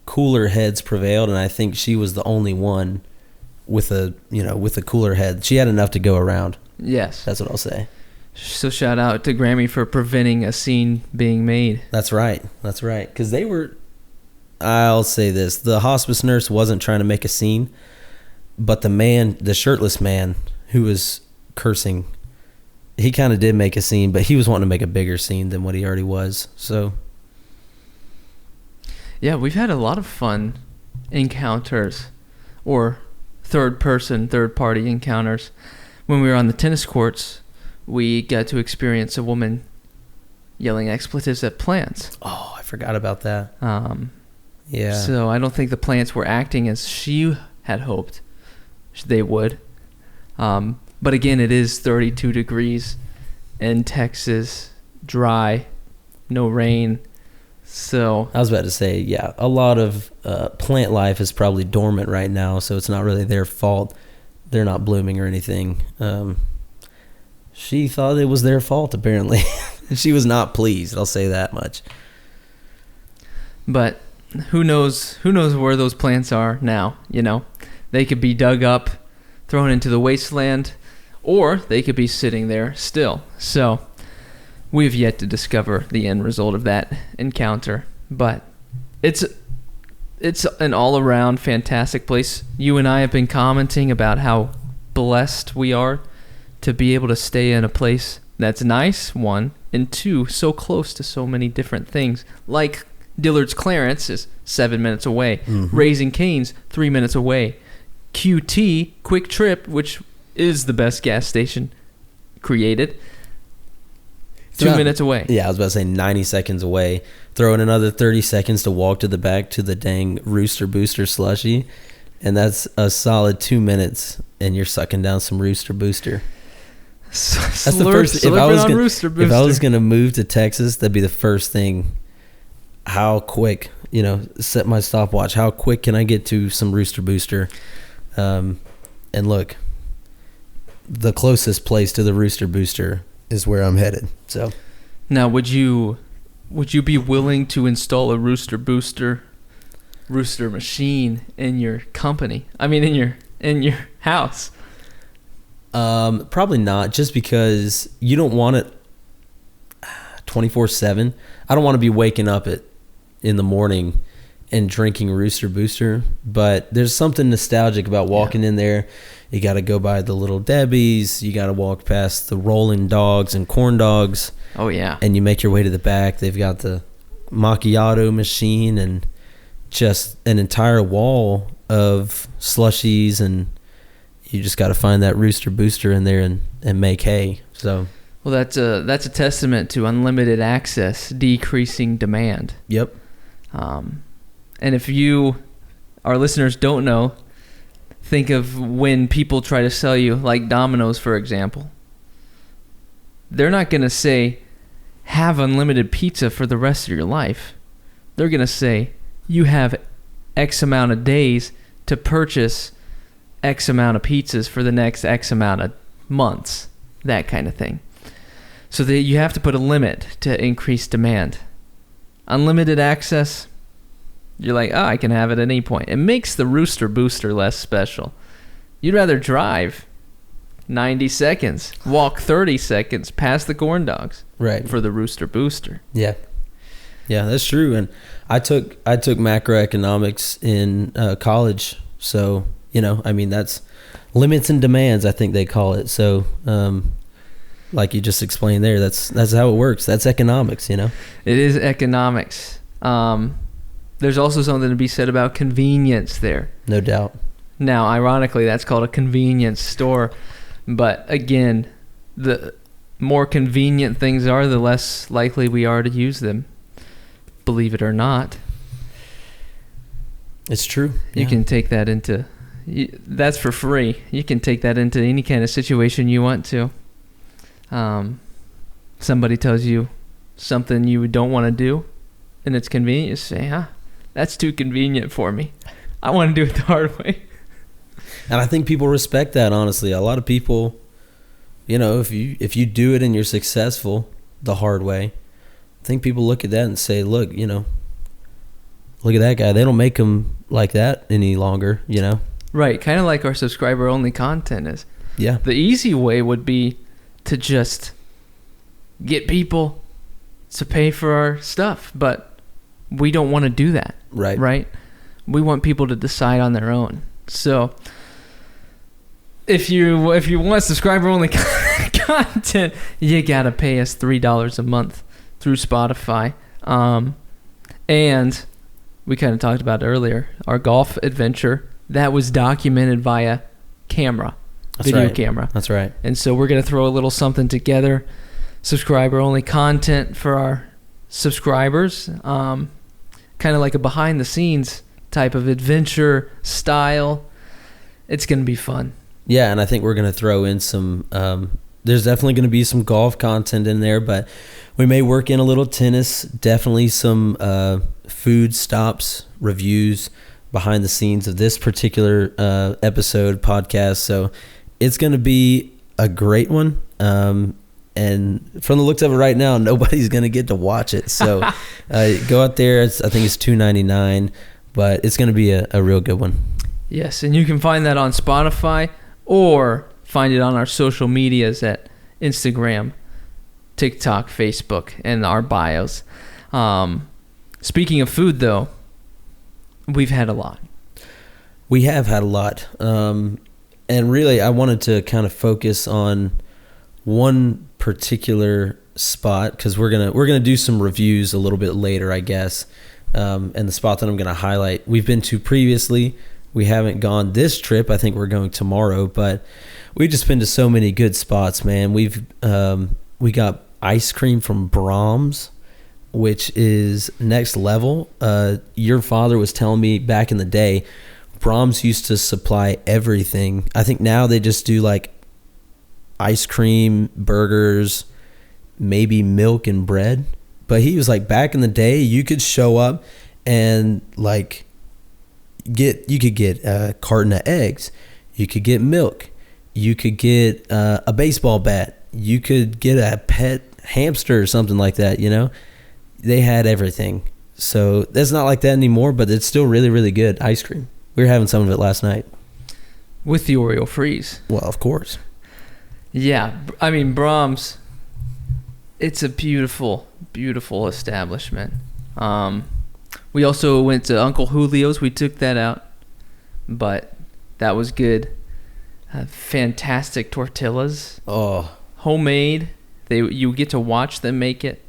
cooler heads prevailed, and I think she was the only one with a cooler head. She had enough to go around. Yes. That's what I'll say. So shout out to Grammy for preventing a scene being made. That's right. Because I'll say this, the hospice nurse wasn't trying to make a scene, but the shirtless man who was cursing, he kind of did make a scene, but he was wanting to make a bigger scene than what he already was. So yeah, we've had a lot of fun encounters, or third party encounters. When we were on the tennis courts, we got to experience a woman yelling expletives at plants. Oh, I forgot about that. Yeah. So I don't think the plants were acting as she had hoped they would. But again, it is 32 degrees in Texas, dry, no rain. So I was about to say, yeah, a lot of plant life is probably dormant right now, so it's not really their fault. They're not blooming or anything. She thought it was their fault, apparently. She was not pleased, I'll say that much. But who knows where those plants are now, They could be dug up, thrown into the wasteland, or they could be sitting there still. So we've yet to discover the end result of that encounter. But it's an all-around fantastic place. You and I have been commenting about how blessed we are to be able to stay in a place that's nice, one, and two, so close to so many different things. Like Dillard's Clarence is 7 minutes away. Mm-hmm. Raising Cane's 3 minutes away. QT, Quick Trip, which is the best gas station created, 2 minutes away. Yeah, I was about to say 90 seconds away. Throw in another 30 seconds to walk to the back to the dang Rooster Booster slushy, and that's a solid 2 minutes, and you're sucking down some Rooster Booster. That's the first. If I was gonna move to Texas, that'd be the first thing. How quick, set my stopwatch. How quick can I get to some Rooster Booster? And look, the closest place to the Rooster Booster is where I'm headed. So now, would you be willing to install a Rooster machine in your company? I mean, in your house? Probably not, just because you don't want it 24/7. I don't want to be waking up in the morning and drinking Rooster Booster, but there's something nostalgic about walking in there. You got to go by the Little Debbie's. You got to walk past the Rolling Dogs and Corn Dogs. Oh, yeah. And you make your way to the back. They've got the macchiato machine and just an entire wall of slushies, and you just got to find that Rooster Booster in there and make hay. So, well, that's a testament to unlimited access, decreasing demand. Yep. And if you, our listeners, don't know, think of when people try to sell you, like Domino's, for example. They're not going to say, have unlimited pizza for the rest of your life. They're going to say, you have X amount of days to purchase X amount of pizzas for the next X amount of months. That kind of thing. So that you have to put a limit to increase demand. Unlimited access, you're like, I can have it at any point. It makes the Rooster Booster less special. You'd rather drive 90 seconds, walk 30 seconds past the corn dogs, right, for the Rooster Booster. Yeah, that's true. And I took macroeconomics in college, so that's limits and demands, I think they call it. So like you just explained there, that's how it works. That's economics. It is economics. There's also something to be said about convenience there. No doubt. Now, ironically, that's called a convenience store. But again, the more convenient things are, the less likely we are to use them. Believe it or not. It's true. You can take that into... that's for free. You can take that into any kind of situation you want to. Somebody tells you something you don't want to do, and it's convenient. You say, that's too convenient for me. I want to do it the hard way. And I think people respect that, honestly. A lot of people, if you do it and you're successful the hard way, I think people look at that and say, look at that guy. They don't make him like that any longer, Right, kind of like our subscriber-only content is. Yeah. The easy way would be to just get people to pay for our stuff, but we don't want to do that. Right. Right? We want people to decide on their own. So if you want subscriber-only content, you got to pay us $3 a month through Spotify. And we kind of talked about it earlier, our golf adventure, that was documented via camera. That's video right. camera. That's right. And so we're going to throw a little something together, subscriber-only content for our subscribers, kind of like a behind-the-scenes type of adventure style. It's going to be fun. Yeah, and I think we're going to throw in some, there's definitely going to be some golf content in there, but we may work in a little tennis, definitely some food stops, reviews, behind the scenes of this particular podcast. So it's going to be a great one. And from the looks of it right now, nobody's going to get to watch it. So go out there. I think it's $2.99, but it's going to be a real good one. Yes, and you can find that on Spotify or find it on our social medias at Instagram, TikTok, Facebook, and our bios. Speaking of food, though, we've had a lot. We have had a lot. And really, I wanted to kind of focus on one particular spot because we're gonna do some reviews a little bit later, I guess. And the spot that I'm gonna highlight, we've been to previously. We haven't gone this trip. I think we're going tomorrow, but we just been to so many good spots, man. We got ice cream from Brahms, which is next level. Your father was telling me back in the day, Brahms used to supply everything. I think now they just do like ice cream, burgers, maybe milk and bread. But he was like, back in the day, you could show up and like you could get a carton of eggs, you could get milk, you could get a baseball bat, you could get a pet hamster or something like that. They had everything. So that's not like that anymore, but it's still really, really good ice cream. We were having some of it last night. With the Oreo freeze. Well, of course. Yeah, I mean, Brahms, it's a beautiful, beautiful establishment. We also went to Uncle Julio's. We took that out, but that was good. Fantastic tortillas. Oh. Homemade. You get to watch them make it.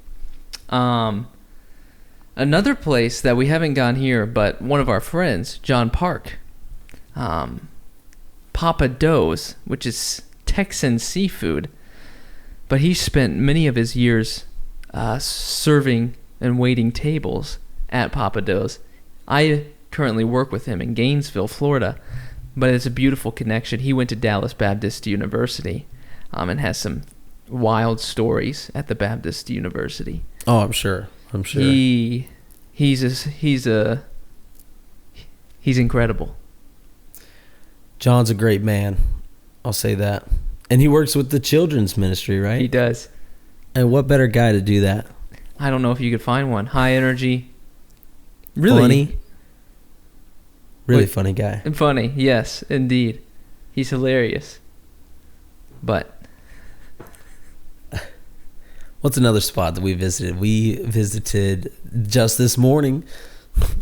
Another place that we haven't gone here, but one of our friends, John Park, Papa Do's, which is Texan seafood, but he spent many of his years serving and waiting tables at Papa Do's. I currently work with him in Gainesville, Florida, but it's a beautiful connection. He went to Dallas Baptist University, and has some wild stories at the Baptist University. Oh, I'm sure. He's incredible. John's a great man. I'll say that. And he works with the children's ministry, right? He does. And what better guy to do that? I don't know if you could find one. High energy. Really funny. Really funny guy. And funny, yes, indeed. He's hilarious. But what's another spot that we visited? We visited just this morning,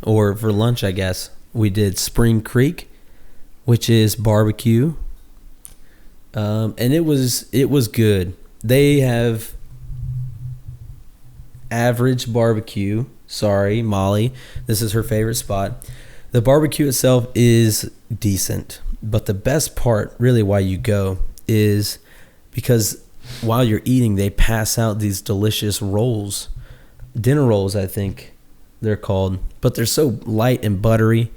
or for lunch, I guess. We did Spring Creek, which is barbecue. And it was good. They have average barbecue. Sorry, Molly. This is her favorite spot. The barbecue itself is decent, but the best part, really why you go, is because while you're eating, they pass out these delicious rolls. Dinner rolls, I think they're called. But they're so light and buttery.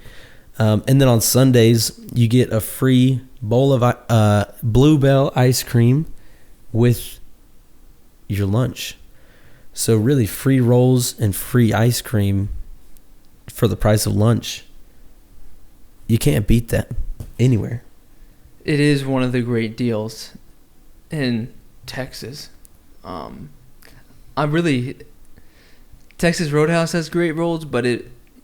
And then on Sundays, you get a free bowl of Bluebell ice cream with your lunch. So really free rolls and free ice cream for the price of lunch. You can't beat that anywhere. It is one of the great deals in Texas. Texas Roadhouse has great rolls, but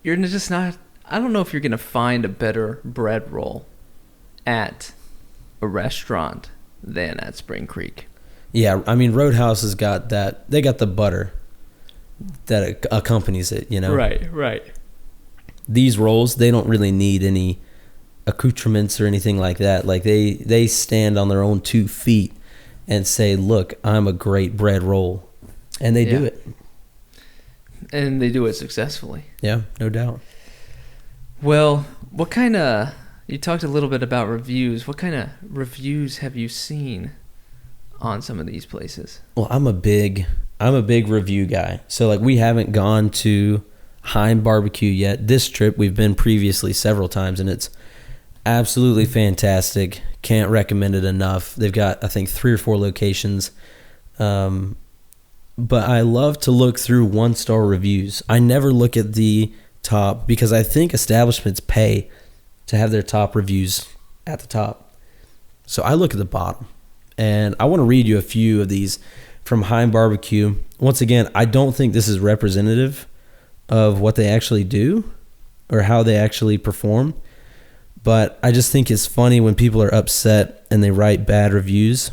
you're just not. I don't know if you're gonna find a better bread roll at a restaurant than at Spring Creek. Yeah, I mean Roadhouse has got that. They got the butter that accompanies it. You know. Right. These rolls, they don't really need any accoutrements or anything like that. Like they stand on their own 2 feet and say, look, I'm a great bread roll. And they do it. And they do it successfully. Yeah, no doubt. Well, you talked a little bit about reviews. What kind of reviews have you seen on some of these places? Well, I'm a big review guy. So like we haven't gone to Heim Barbecue yet. This trip we've been previously several times, and it's absolutely fantastic. Can't recommend it enough. They've got, I think, 3 or 4 locations. But I love to look through 1-star reviews. I never look at the top because I think establishments pay to have their top reviews at the top. So I look at the bottom, and I want to read you a few of these from Heim Barbecue. Once again, I don't think this is representative of what they actually do or how they actually perform, but I just think it's funny when people are upset and they write bad reviews.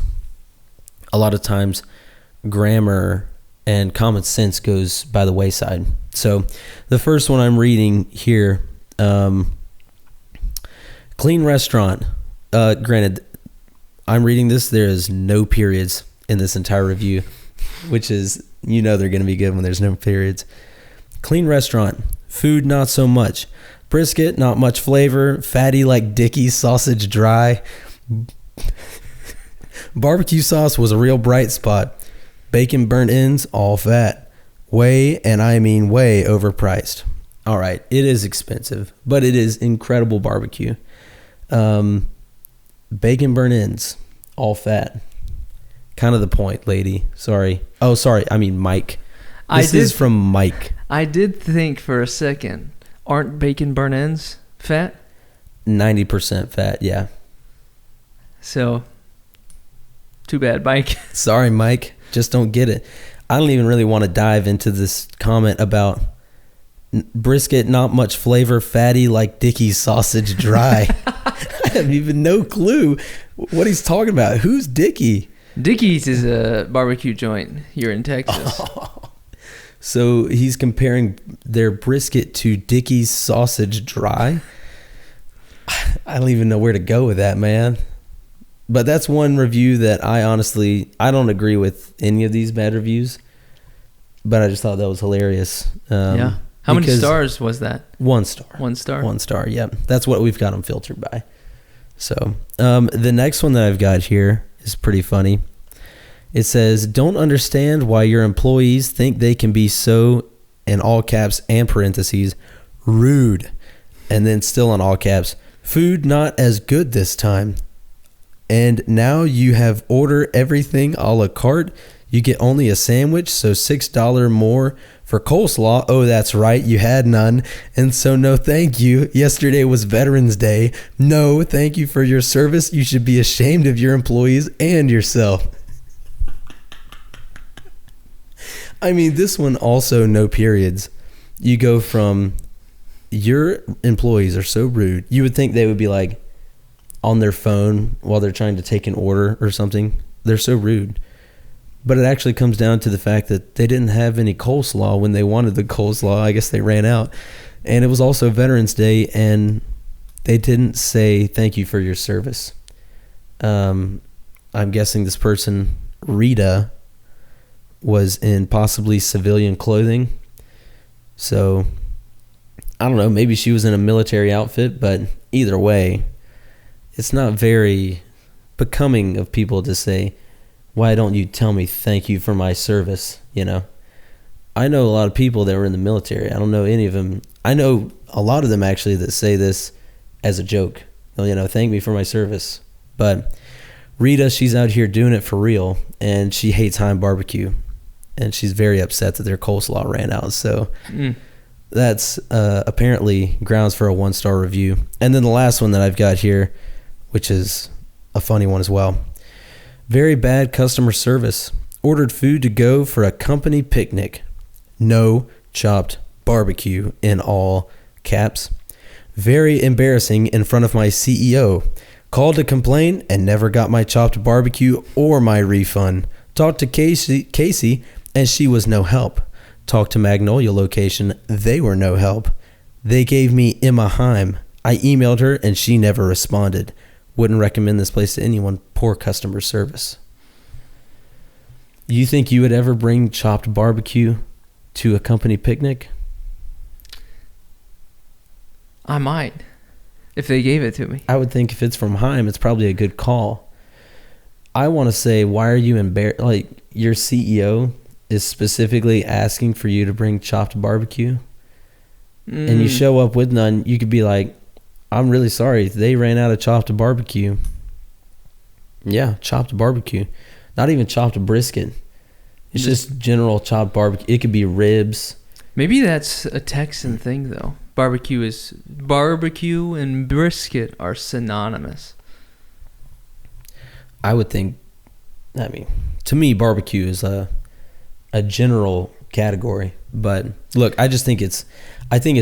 A lot of times grammar and common sense goes by the wayside. So the first one I'm reading here, clean restaurant. Granted, I'm reading this, there is no periods in this entire review, which is, they're going to be good when there's no periods. Clean restaurant. Food, not so much. Brisket, not much flavor. Fatty like Dickie's sausage dry. Barbecue sauce was a real bright spot. Bacon burnt ends, all fat. Way, and I mean way, overpriced. All right, it is expensive, but it is incredible barbecue. Bacon burnt ends, all fat. Kind of the point, lady. Sorry. Oh, sorry. I mean Mike. This is from Mike. I did think for a second, aren't bacon burnt ends fat? 90% fat, yeah. So, too bad, Mike. Sorry, Mike. Just don't get it. I don't even really want to dive into this comment about brisket, not much flavor, fatty like Dickie's sausage dry. I have even no clue what he's talking about. Who's Dickie? Dickie's is a barbecue joint here in Texas. Oh. So he's comparing their brisket to Dickie's sausage dry. I don't even know where to go with that, man. But that's one review that I don't agree with any of these bad reviews. But I just thought that was hilarious. Yeah. How many stars was that? 1 star. 1 star? 1 star, yep. That's what we've got them filtered by. So the next one that I've got here is pretty funny. It says, don't understand why your employees think they can be so, in all caps and parentheses, rude. And then still in all caps, food not as good this time. And now you have order everything a la carte. You get only a sandwich, so $6 more for coleslaw. Oh, that's right, you had none. And so no thank you. Yesterday was Veterans Day. No, thank you for your service. You should be ashamed of your employees and yourself. I mean, this one also no periods. You go from your employees are so rude. You would think they would be like on their phone while they're trying to take an order or something. They're so rude. But it actually comes down to the fact that they didn't have any coleslaw when they wanted the coleslaw. I guess they ran out. And it was also Veterans Day, and they didn't say thank you for your service. I'm guessing this person, Rita, was in possibly civilian clothing. So, I don't know, maybe she was in a military outfit, but either way, it's not very becoming of people to say, why don't you tell me thank you for my service, you know? I know a lot of people that were in the military. I don't know any of them. I know a lot of them actually that say this as a joke. You know, thank me for my service. But Rita, she's out here doing it for real, and she hates Heim barbecue. And she's very upset that their coleslaw ran out. So that's apparently grounds for a 1-star review. And then the last one that I've got here, which is a funny one as well. Very bad customer service. Ordered food to go for a company picnic. No chopped barbecue in all caps. Very embarrassing in front of my CEO. Called to complain and never got my chopped barbecue or my refund. Talked to Casey and she was no help. Talked to Magnolia location. They were no help. They gave me Emma Heim. I emailed her and she never responded. Wouldn't recommend this place to anyone. Poor customer service. You think you would ever bring chopped barbecue to a company picnic? I might, if they gave it to me. I would think if it's from Heim, it's probably a good call. I want to say, why are you embarrassed? Like, your CEO is specifically asking for you to bring chopped barbecue, and you show up with none. You could be like, I'm really sorry, they ran out of chopped barbecue. Yeah, chopped barbecue. Not even chopped brisket. It's just general chopped barbecue. It could be ribs. Maybe that's a Texan thing, though. Barbecue and brisket are synonymous. I would think, I mean, to me, barbecue is a general category. But look, I think it's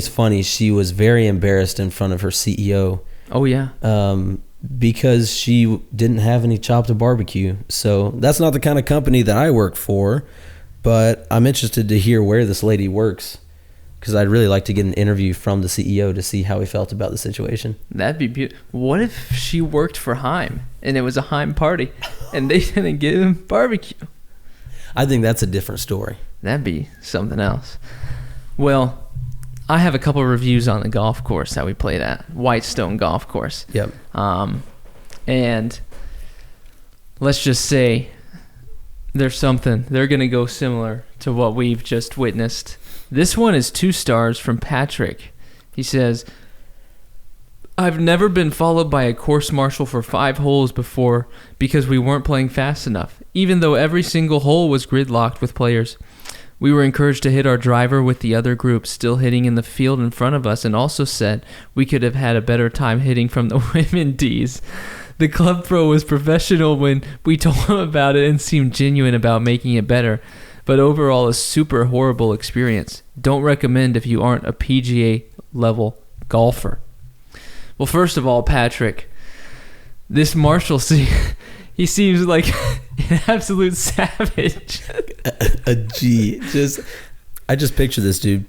funny. She was very embarrassed in front of her CEO. Oh, yeah. Because she didn't have any chopped barbecue. So that's not the kind of company that I work for. But I'm interested to hear where this lady works, because I'd really like to get an interview from the CEO to see how he felt about the situation. That'd be beautiful. What if she worked for Heim and it was a Heim party and they didn't give him barbecue? I think that's a different story. That'd be something else. Well, I have a couple of reviews on the golf course that we played at, Whitestone Golf Course. Yep. And let's just say there's something. They're going to go similar to what we've just witnessed. This one is 2 stars from Patrick. He says, I've never been followed by a course marshal for 5 holes before because we weren't playing fast enough, even though every single hole was gridlocked with players. We were encouraged to hit our driver with the other group still hitting in the field in front of us, and also said we could have had a better time hitting from the women tees. The club pro was professional when we told him about it and seemed genuine about making it better. But overall, a super horrible experience. Don't recommend if you aren't a PGA level golfer. Well, first of all, Patrick, this Marshall, he seems like an absolute savage. A G. I just picture this dude.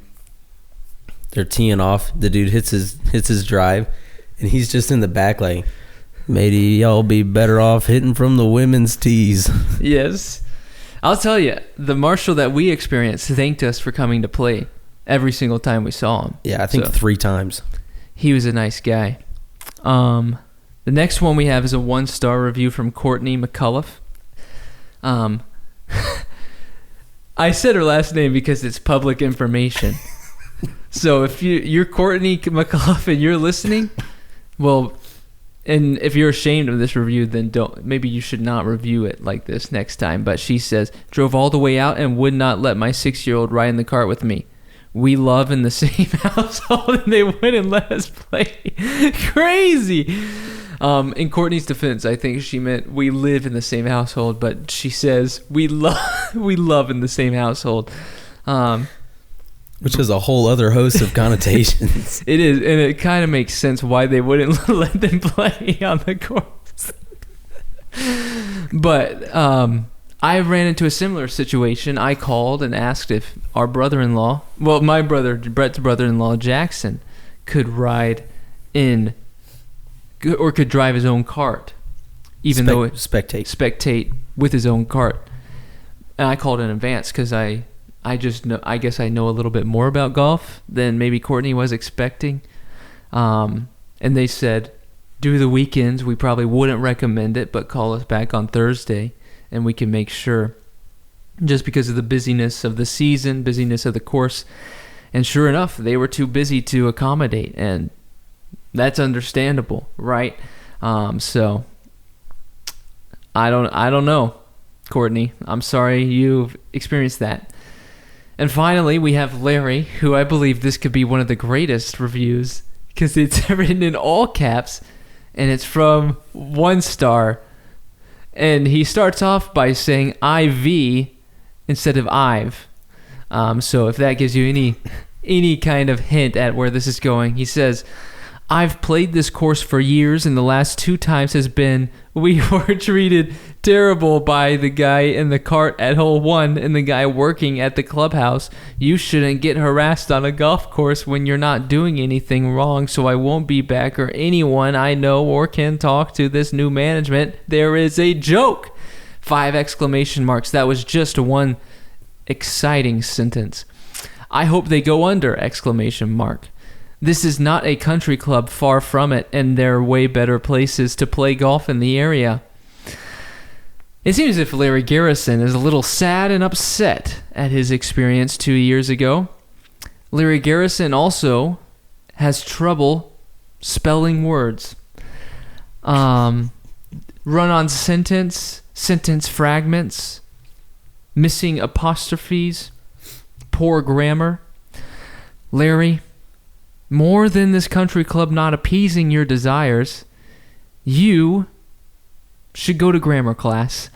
They're teeing off. The dude hits his drive, and he's just in the back like, maybe y'all be better off hitting from the women's tees. Yes. I'll tell you, the Marshall that we experienced thanked us for coming to play every single time we saw him. Yeah, I think 3 times. He was a nice guy. The next one we have is a 1-star review from Courtney McCullough. I said her last name because it's public information. So if you're Courtney McCullough and you're listening, well, and if you're ashamed of this review, then maybe you should not review it like this next time. But she says, drove all the way out and would not let my 6-year-old ride in the cart with me. We love in the same household, and they wouldn't let us play. Crazy. In Courtney's defense, I think she meant we live in the same household, but she says we love in the same household. Which is a whole other host of connotations. It is, and it kind of makes sense why they wouldn't let them play on the course. But I ran into a similar situation. I called and asked if our brother-in-law, well, my brother, Brett's brother-in-law, Jackson, could ride in or could drive his own cart, even though spectate with his own cart. And I called in advance because I guess I know a little bit more about golf than maybe Courtney was expecting. And they said, due to the weekends, we probably wouldn't recommend it, but call us back on Thursday and we can make sure, just because of the busyness of the season, busyness of the course. And sure enough, they were too busy to accommodate, and that's understandable, right? So I don't know, Courtney. I'm sorry you've experienced that. And finally, we have Larry, who I believe this could be one of the greatest reviews because it's written in all caps, and it's from 1 star. And he starts off by saying IV instead of I've. So if that gives you any kind of hint at where this is going, he says, I've played this course for years, and the last 2 times has been we were treated terrible by the guy in the cart at hole 1 and the guy working at the clubhouse. You shouldn't get harassed on a golf course when you're not doing anything wrong, so I won't be back or anyone I know or can talk to this new management. There is a joke! 5 exclamation marks. That was just one exciting sentence. I hope they go under! Exclamation mark. This is not a country club, far from it, and there are way better places to play golf in the area. It seems as if Larry Garrison is a little sad and upset at his experience 2 years ago. Larry Garrison also has trouble spelling words. Run-on sentence fragments, missing apostrophes, poor grammar. Larry, more than this country club not appeasing your desires, you should go to grammar class.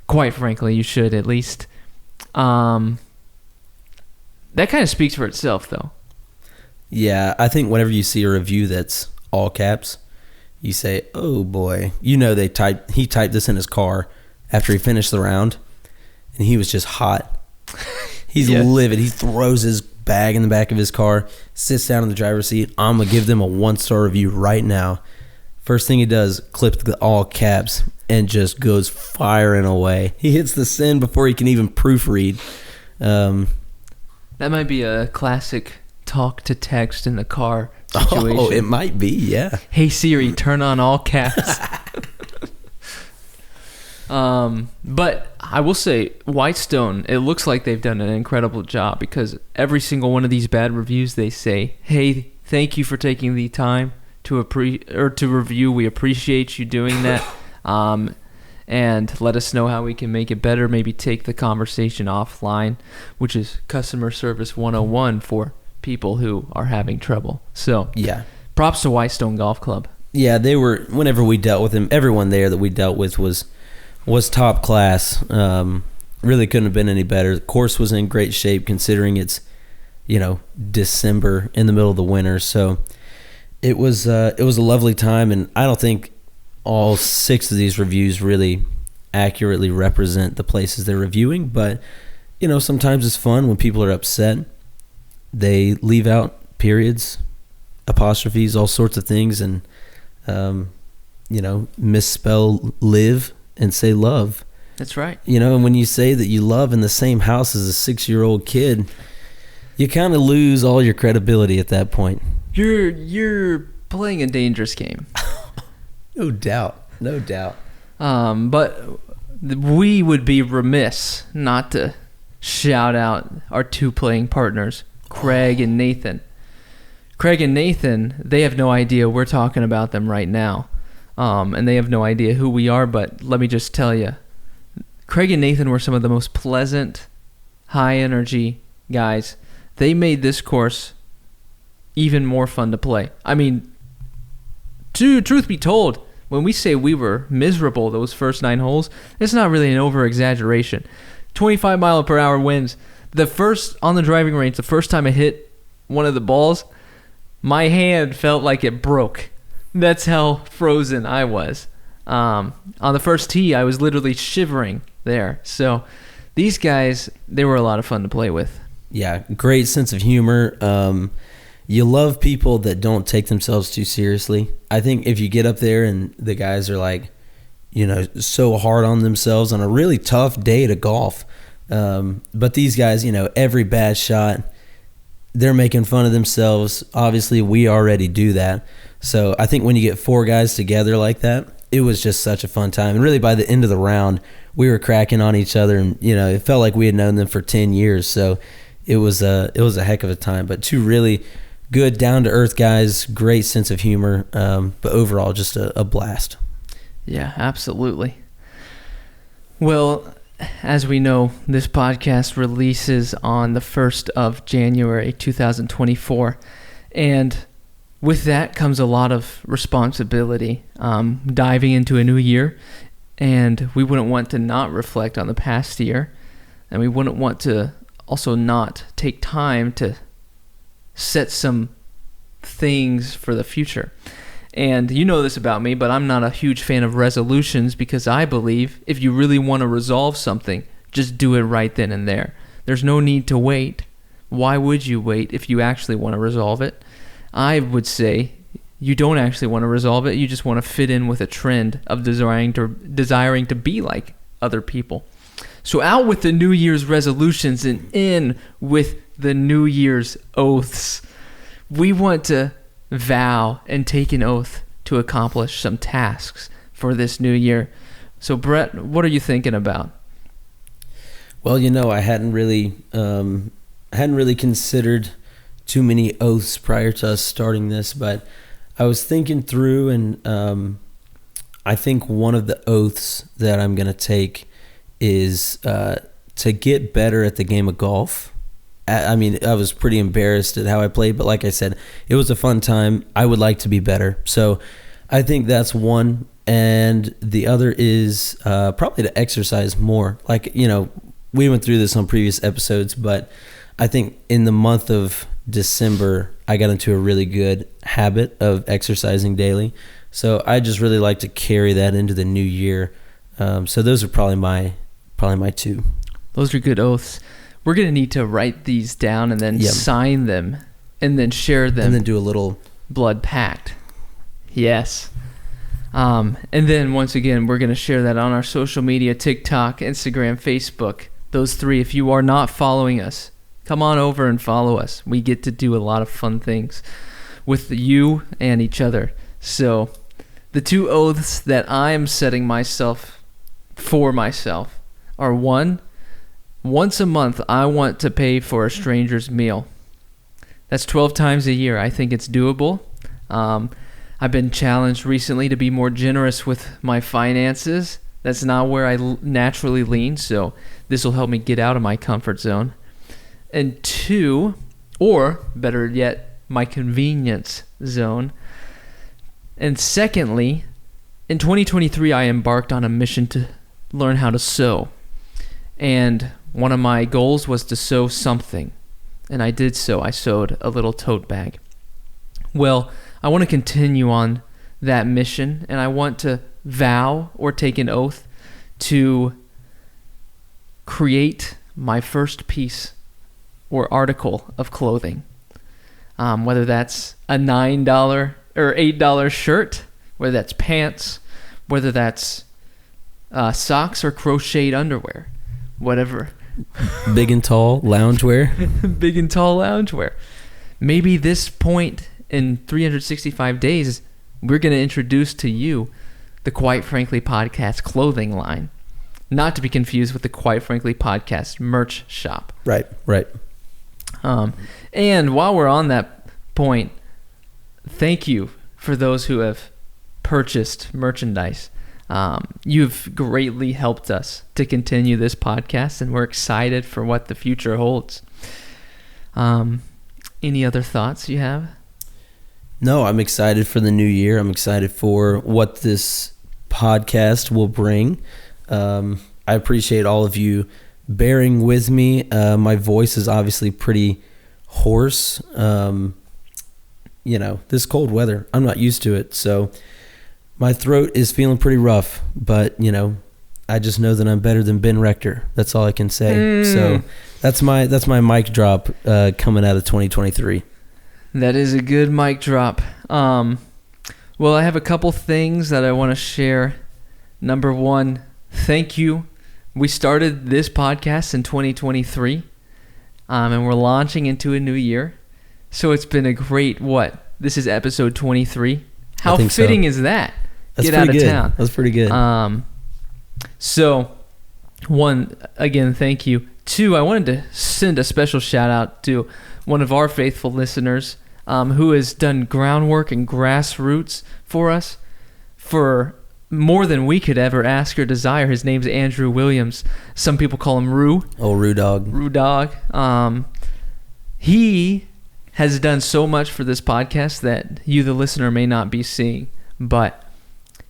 Quite frankly, you should at least. That kind of speaks for itself, though. Yeah, I think whenever you see a review that's all caps, you say, oh boy. You know he typed this in his car after he finished the round, and he was just hot. He's livid. He throws his bag in the back of his car, sits down in the driver's seat. I'm going to give them a 1-star review right now. First thing he does, clip the all caps and just goes firing away. He hits the send before he can even proofread. That might be a classic talk to text in the car situation. Oh, it might be, yeah. Hey Siri, turn on all caps. But I will say, Whitestone, it looks like they've done an incredible job because every single one of these bad reviews, they say, hey, thank you for taking the time to review. We appreciate you doing that. And let us know how we can make it better. Maybe take the conversation offline, which is customer service 101 for people who are having trouble. So, yeah, props to Whitestone Golf Club. Yeah, they were, whenever we dealt with them, everyone there that we dealt with was top class. Really couldn't have been any better. The course was in great shape considering it's, December in the middle of the winter. So it was a lovely time, and I don't think all 6 of these reviews really accurately represent the places they're reviewing, but sometimes it's fun when people are upset. They leave out periods, apostrophes, all sorts of things, and misspell live and say love. That's right. And when you say that you love in the same house as a 6-year-old kid, you kind of lose all your credibility at that point. You're playing a dangerous game. No doubt. But we would be remiss not to shout out our 2 playing partners. Craig and Nathan. Craig and Nathan, they have no idea we're talking about them right now. And they have no idea who we are, but let me just tell you, Craig and Nathan were some of the most pleasant, high-energy guys. They made this course even more fun to play. I mean, truth be told, when we say we were miserable those first 9 holes, it's not really an over-exaggeration. 25-mile-per-hour winds. On the driving range, the first time I hit one of the balls, my hand felt like it broke. That's how frozen I was. On the first tee, I was literally shivering there. So these guys, they were a lot of fun to play with. Yeah, great sense of humor. You love people that don't take themselves too seriously. I think if you get up there and the guys are like, so hard on themselves on a really tough day to golf. But these guys, every bad shot, they're making fun of themselves. Obviously, we already do that. So I think when you get 4 guys together like that, it was just such a fun time. And really by the end of the round, we were cracking on each other, and it felt like we had known them for 10 years. So it was a heck of a time. But 2 really good, down-to-earth guys, great sense of humor, but overall just a blast. Yeah, absolutely. Well, as we know, this podcast releases on the 1st of January 2024, and with that comes a lot of responsibility, diving into a new year, and we wouldn't want to not reflect on the past year, and we wouldn't want to also not take time to set some things for the future. And you know this about me, but I'm not a huge fan of resolutions, because I believe if you really want to resolve something, just do it right then and there. There's no need to wait. Why would you wait if you actually want to resolve it? I would say you don't actually want to resolve it. You just want to fit in with a trend of desiring to be like other people. So out with the New Year's resolutions and in with the New Year's oaths. We want to vow and take an oath to accomplish some tasks for this new year. So Brett, what are you thinking about? Well, I hadn't really considered too many oaths prior to us starting this, but I was thinking through, and I think one of the oaths that I'm going to take is to get better at the game of golf. I mean, I was pretty embarrassed at how I played, but like I said, it was a fun time. I would like to be better. So I think that's one. And the other is probably to exercise more. Like, we went through this on previous episodes, but I think in the month of December, I got into a really good habit of exercising daily. So I just really like to carry that into the new year. So those are probably my 2. Those are good oaths. We're going to need to write these down and then sign them and then share them. And then do a little blood pact. Yes. And then once again, we're going to share that on our social media, TikTok, Instagram, Facebook. Those 3. If you are not following us, come on over and follow us. We get to do a lot of fun things with you and each other. So the 2 oaths that I'm setting for myself are 1, once a month, I want to pay for a stranger's meal. That's 12 times a year. I think it's doable. I've been challenged recently to be more generous with my finances. That's not where I naturally lean, so this will help me get out of my comfort zone. And 2, or better yet, my convenience zone. And secondly, in 2023, I embarked on a mission to learn how to sew. And one of my goals was to sew something, and I did so. I sewed a little tote bag. Well, I want to continue on that mission, and I want to vow or take an oath to create my first piece or article of clothing, whether that's a $9 or $8 shirt, whether that's pants, whether that's socks or crocheted underwear, whatever. Big and tall loungewear. Big and tall loungewear. Maybe this point in 365 days, we're going to introduce to you the Quite Frankly Podcast clothing line. Not to be confused with the Quite Frankly Podcast merch shop. Right. And while we're on that point, thank you for those who have purchased merchandise. You've greatly helped us to continue this podcast, and we're excited for what the future holds. Any other thoughts you have? No, I'm excited for the new year. I'm excited for what this podcast will bring. I appreciate all of you bearing with me. My voice is obviously pretty hoarse. This cold weather, I'm not used to it. So my throat is feeling pretty rough, but I just know that I'm better than Ben Rector. That's all I can say. So that's my mic drop coming out of 2023. That is a good mic drop. Well, I have a couple things that I want to share. Number one, thank you. We started this podcast in 2023, and we're launching into a new year. So it's been a great, this is episode 23. How fitting is that? That's Get out of good. town. That's pretty good. So, one, again, thank you. Two, I wanted to send a special shout out to one of our faithful listeners who has done groundwork and grassroots for us for more than we could ever ask or desire. His name's Andrew Williams. Some people call him Rue. Oh, Rue Dog. Rue Dog. He has done so much for this podcast that you, the listener, may not be seeing, but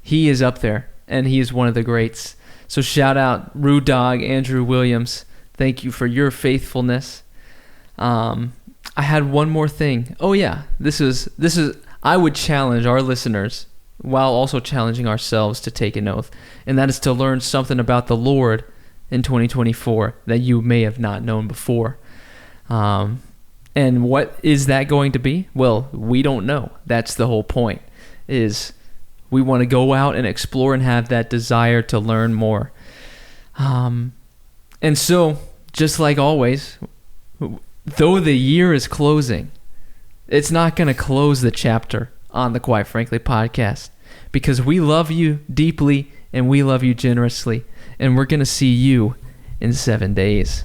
he is up there, and he is one of the greats. So shout out Rue Dog, Andrew Williams. Thank you for your faithfulness. I had one more thing. Oh yeah, this is. I would challenge our listeners, while also challenging ourselves, to take an oath, and that is to learn something about the Lord in 2024 that you may have not known before. And what is that going to be? Well, we don't know. That's the whole point, is we want to go out and explore and have that desire to learn more. And so, just like always, though the year is closing, it's not going to close the chapter on the Quite Frankly podcast, because we love you deeply and we love you generously, and we're going to see you in 7 days.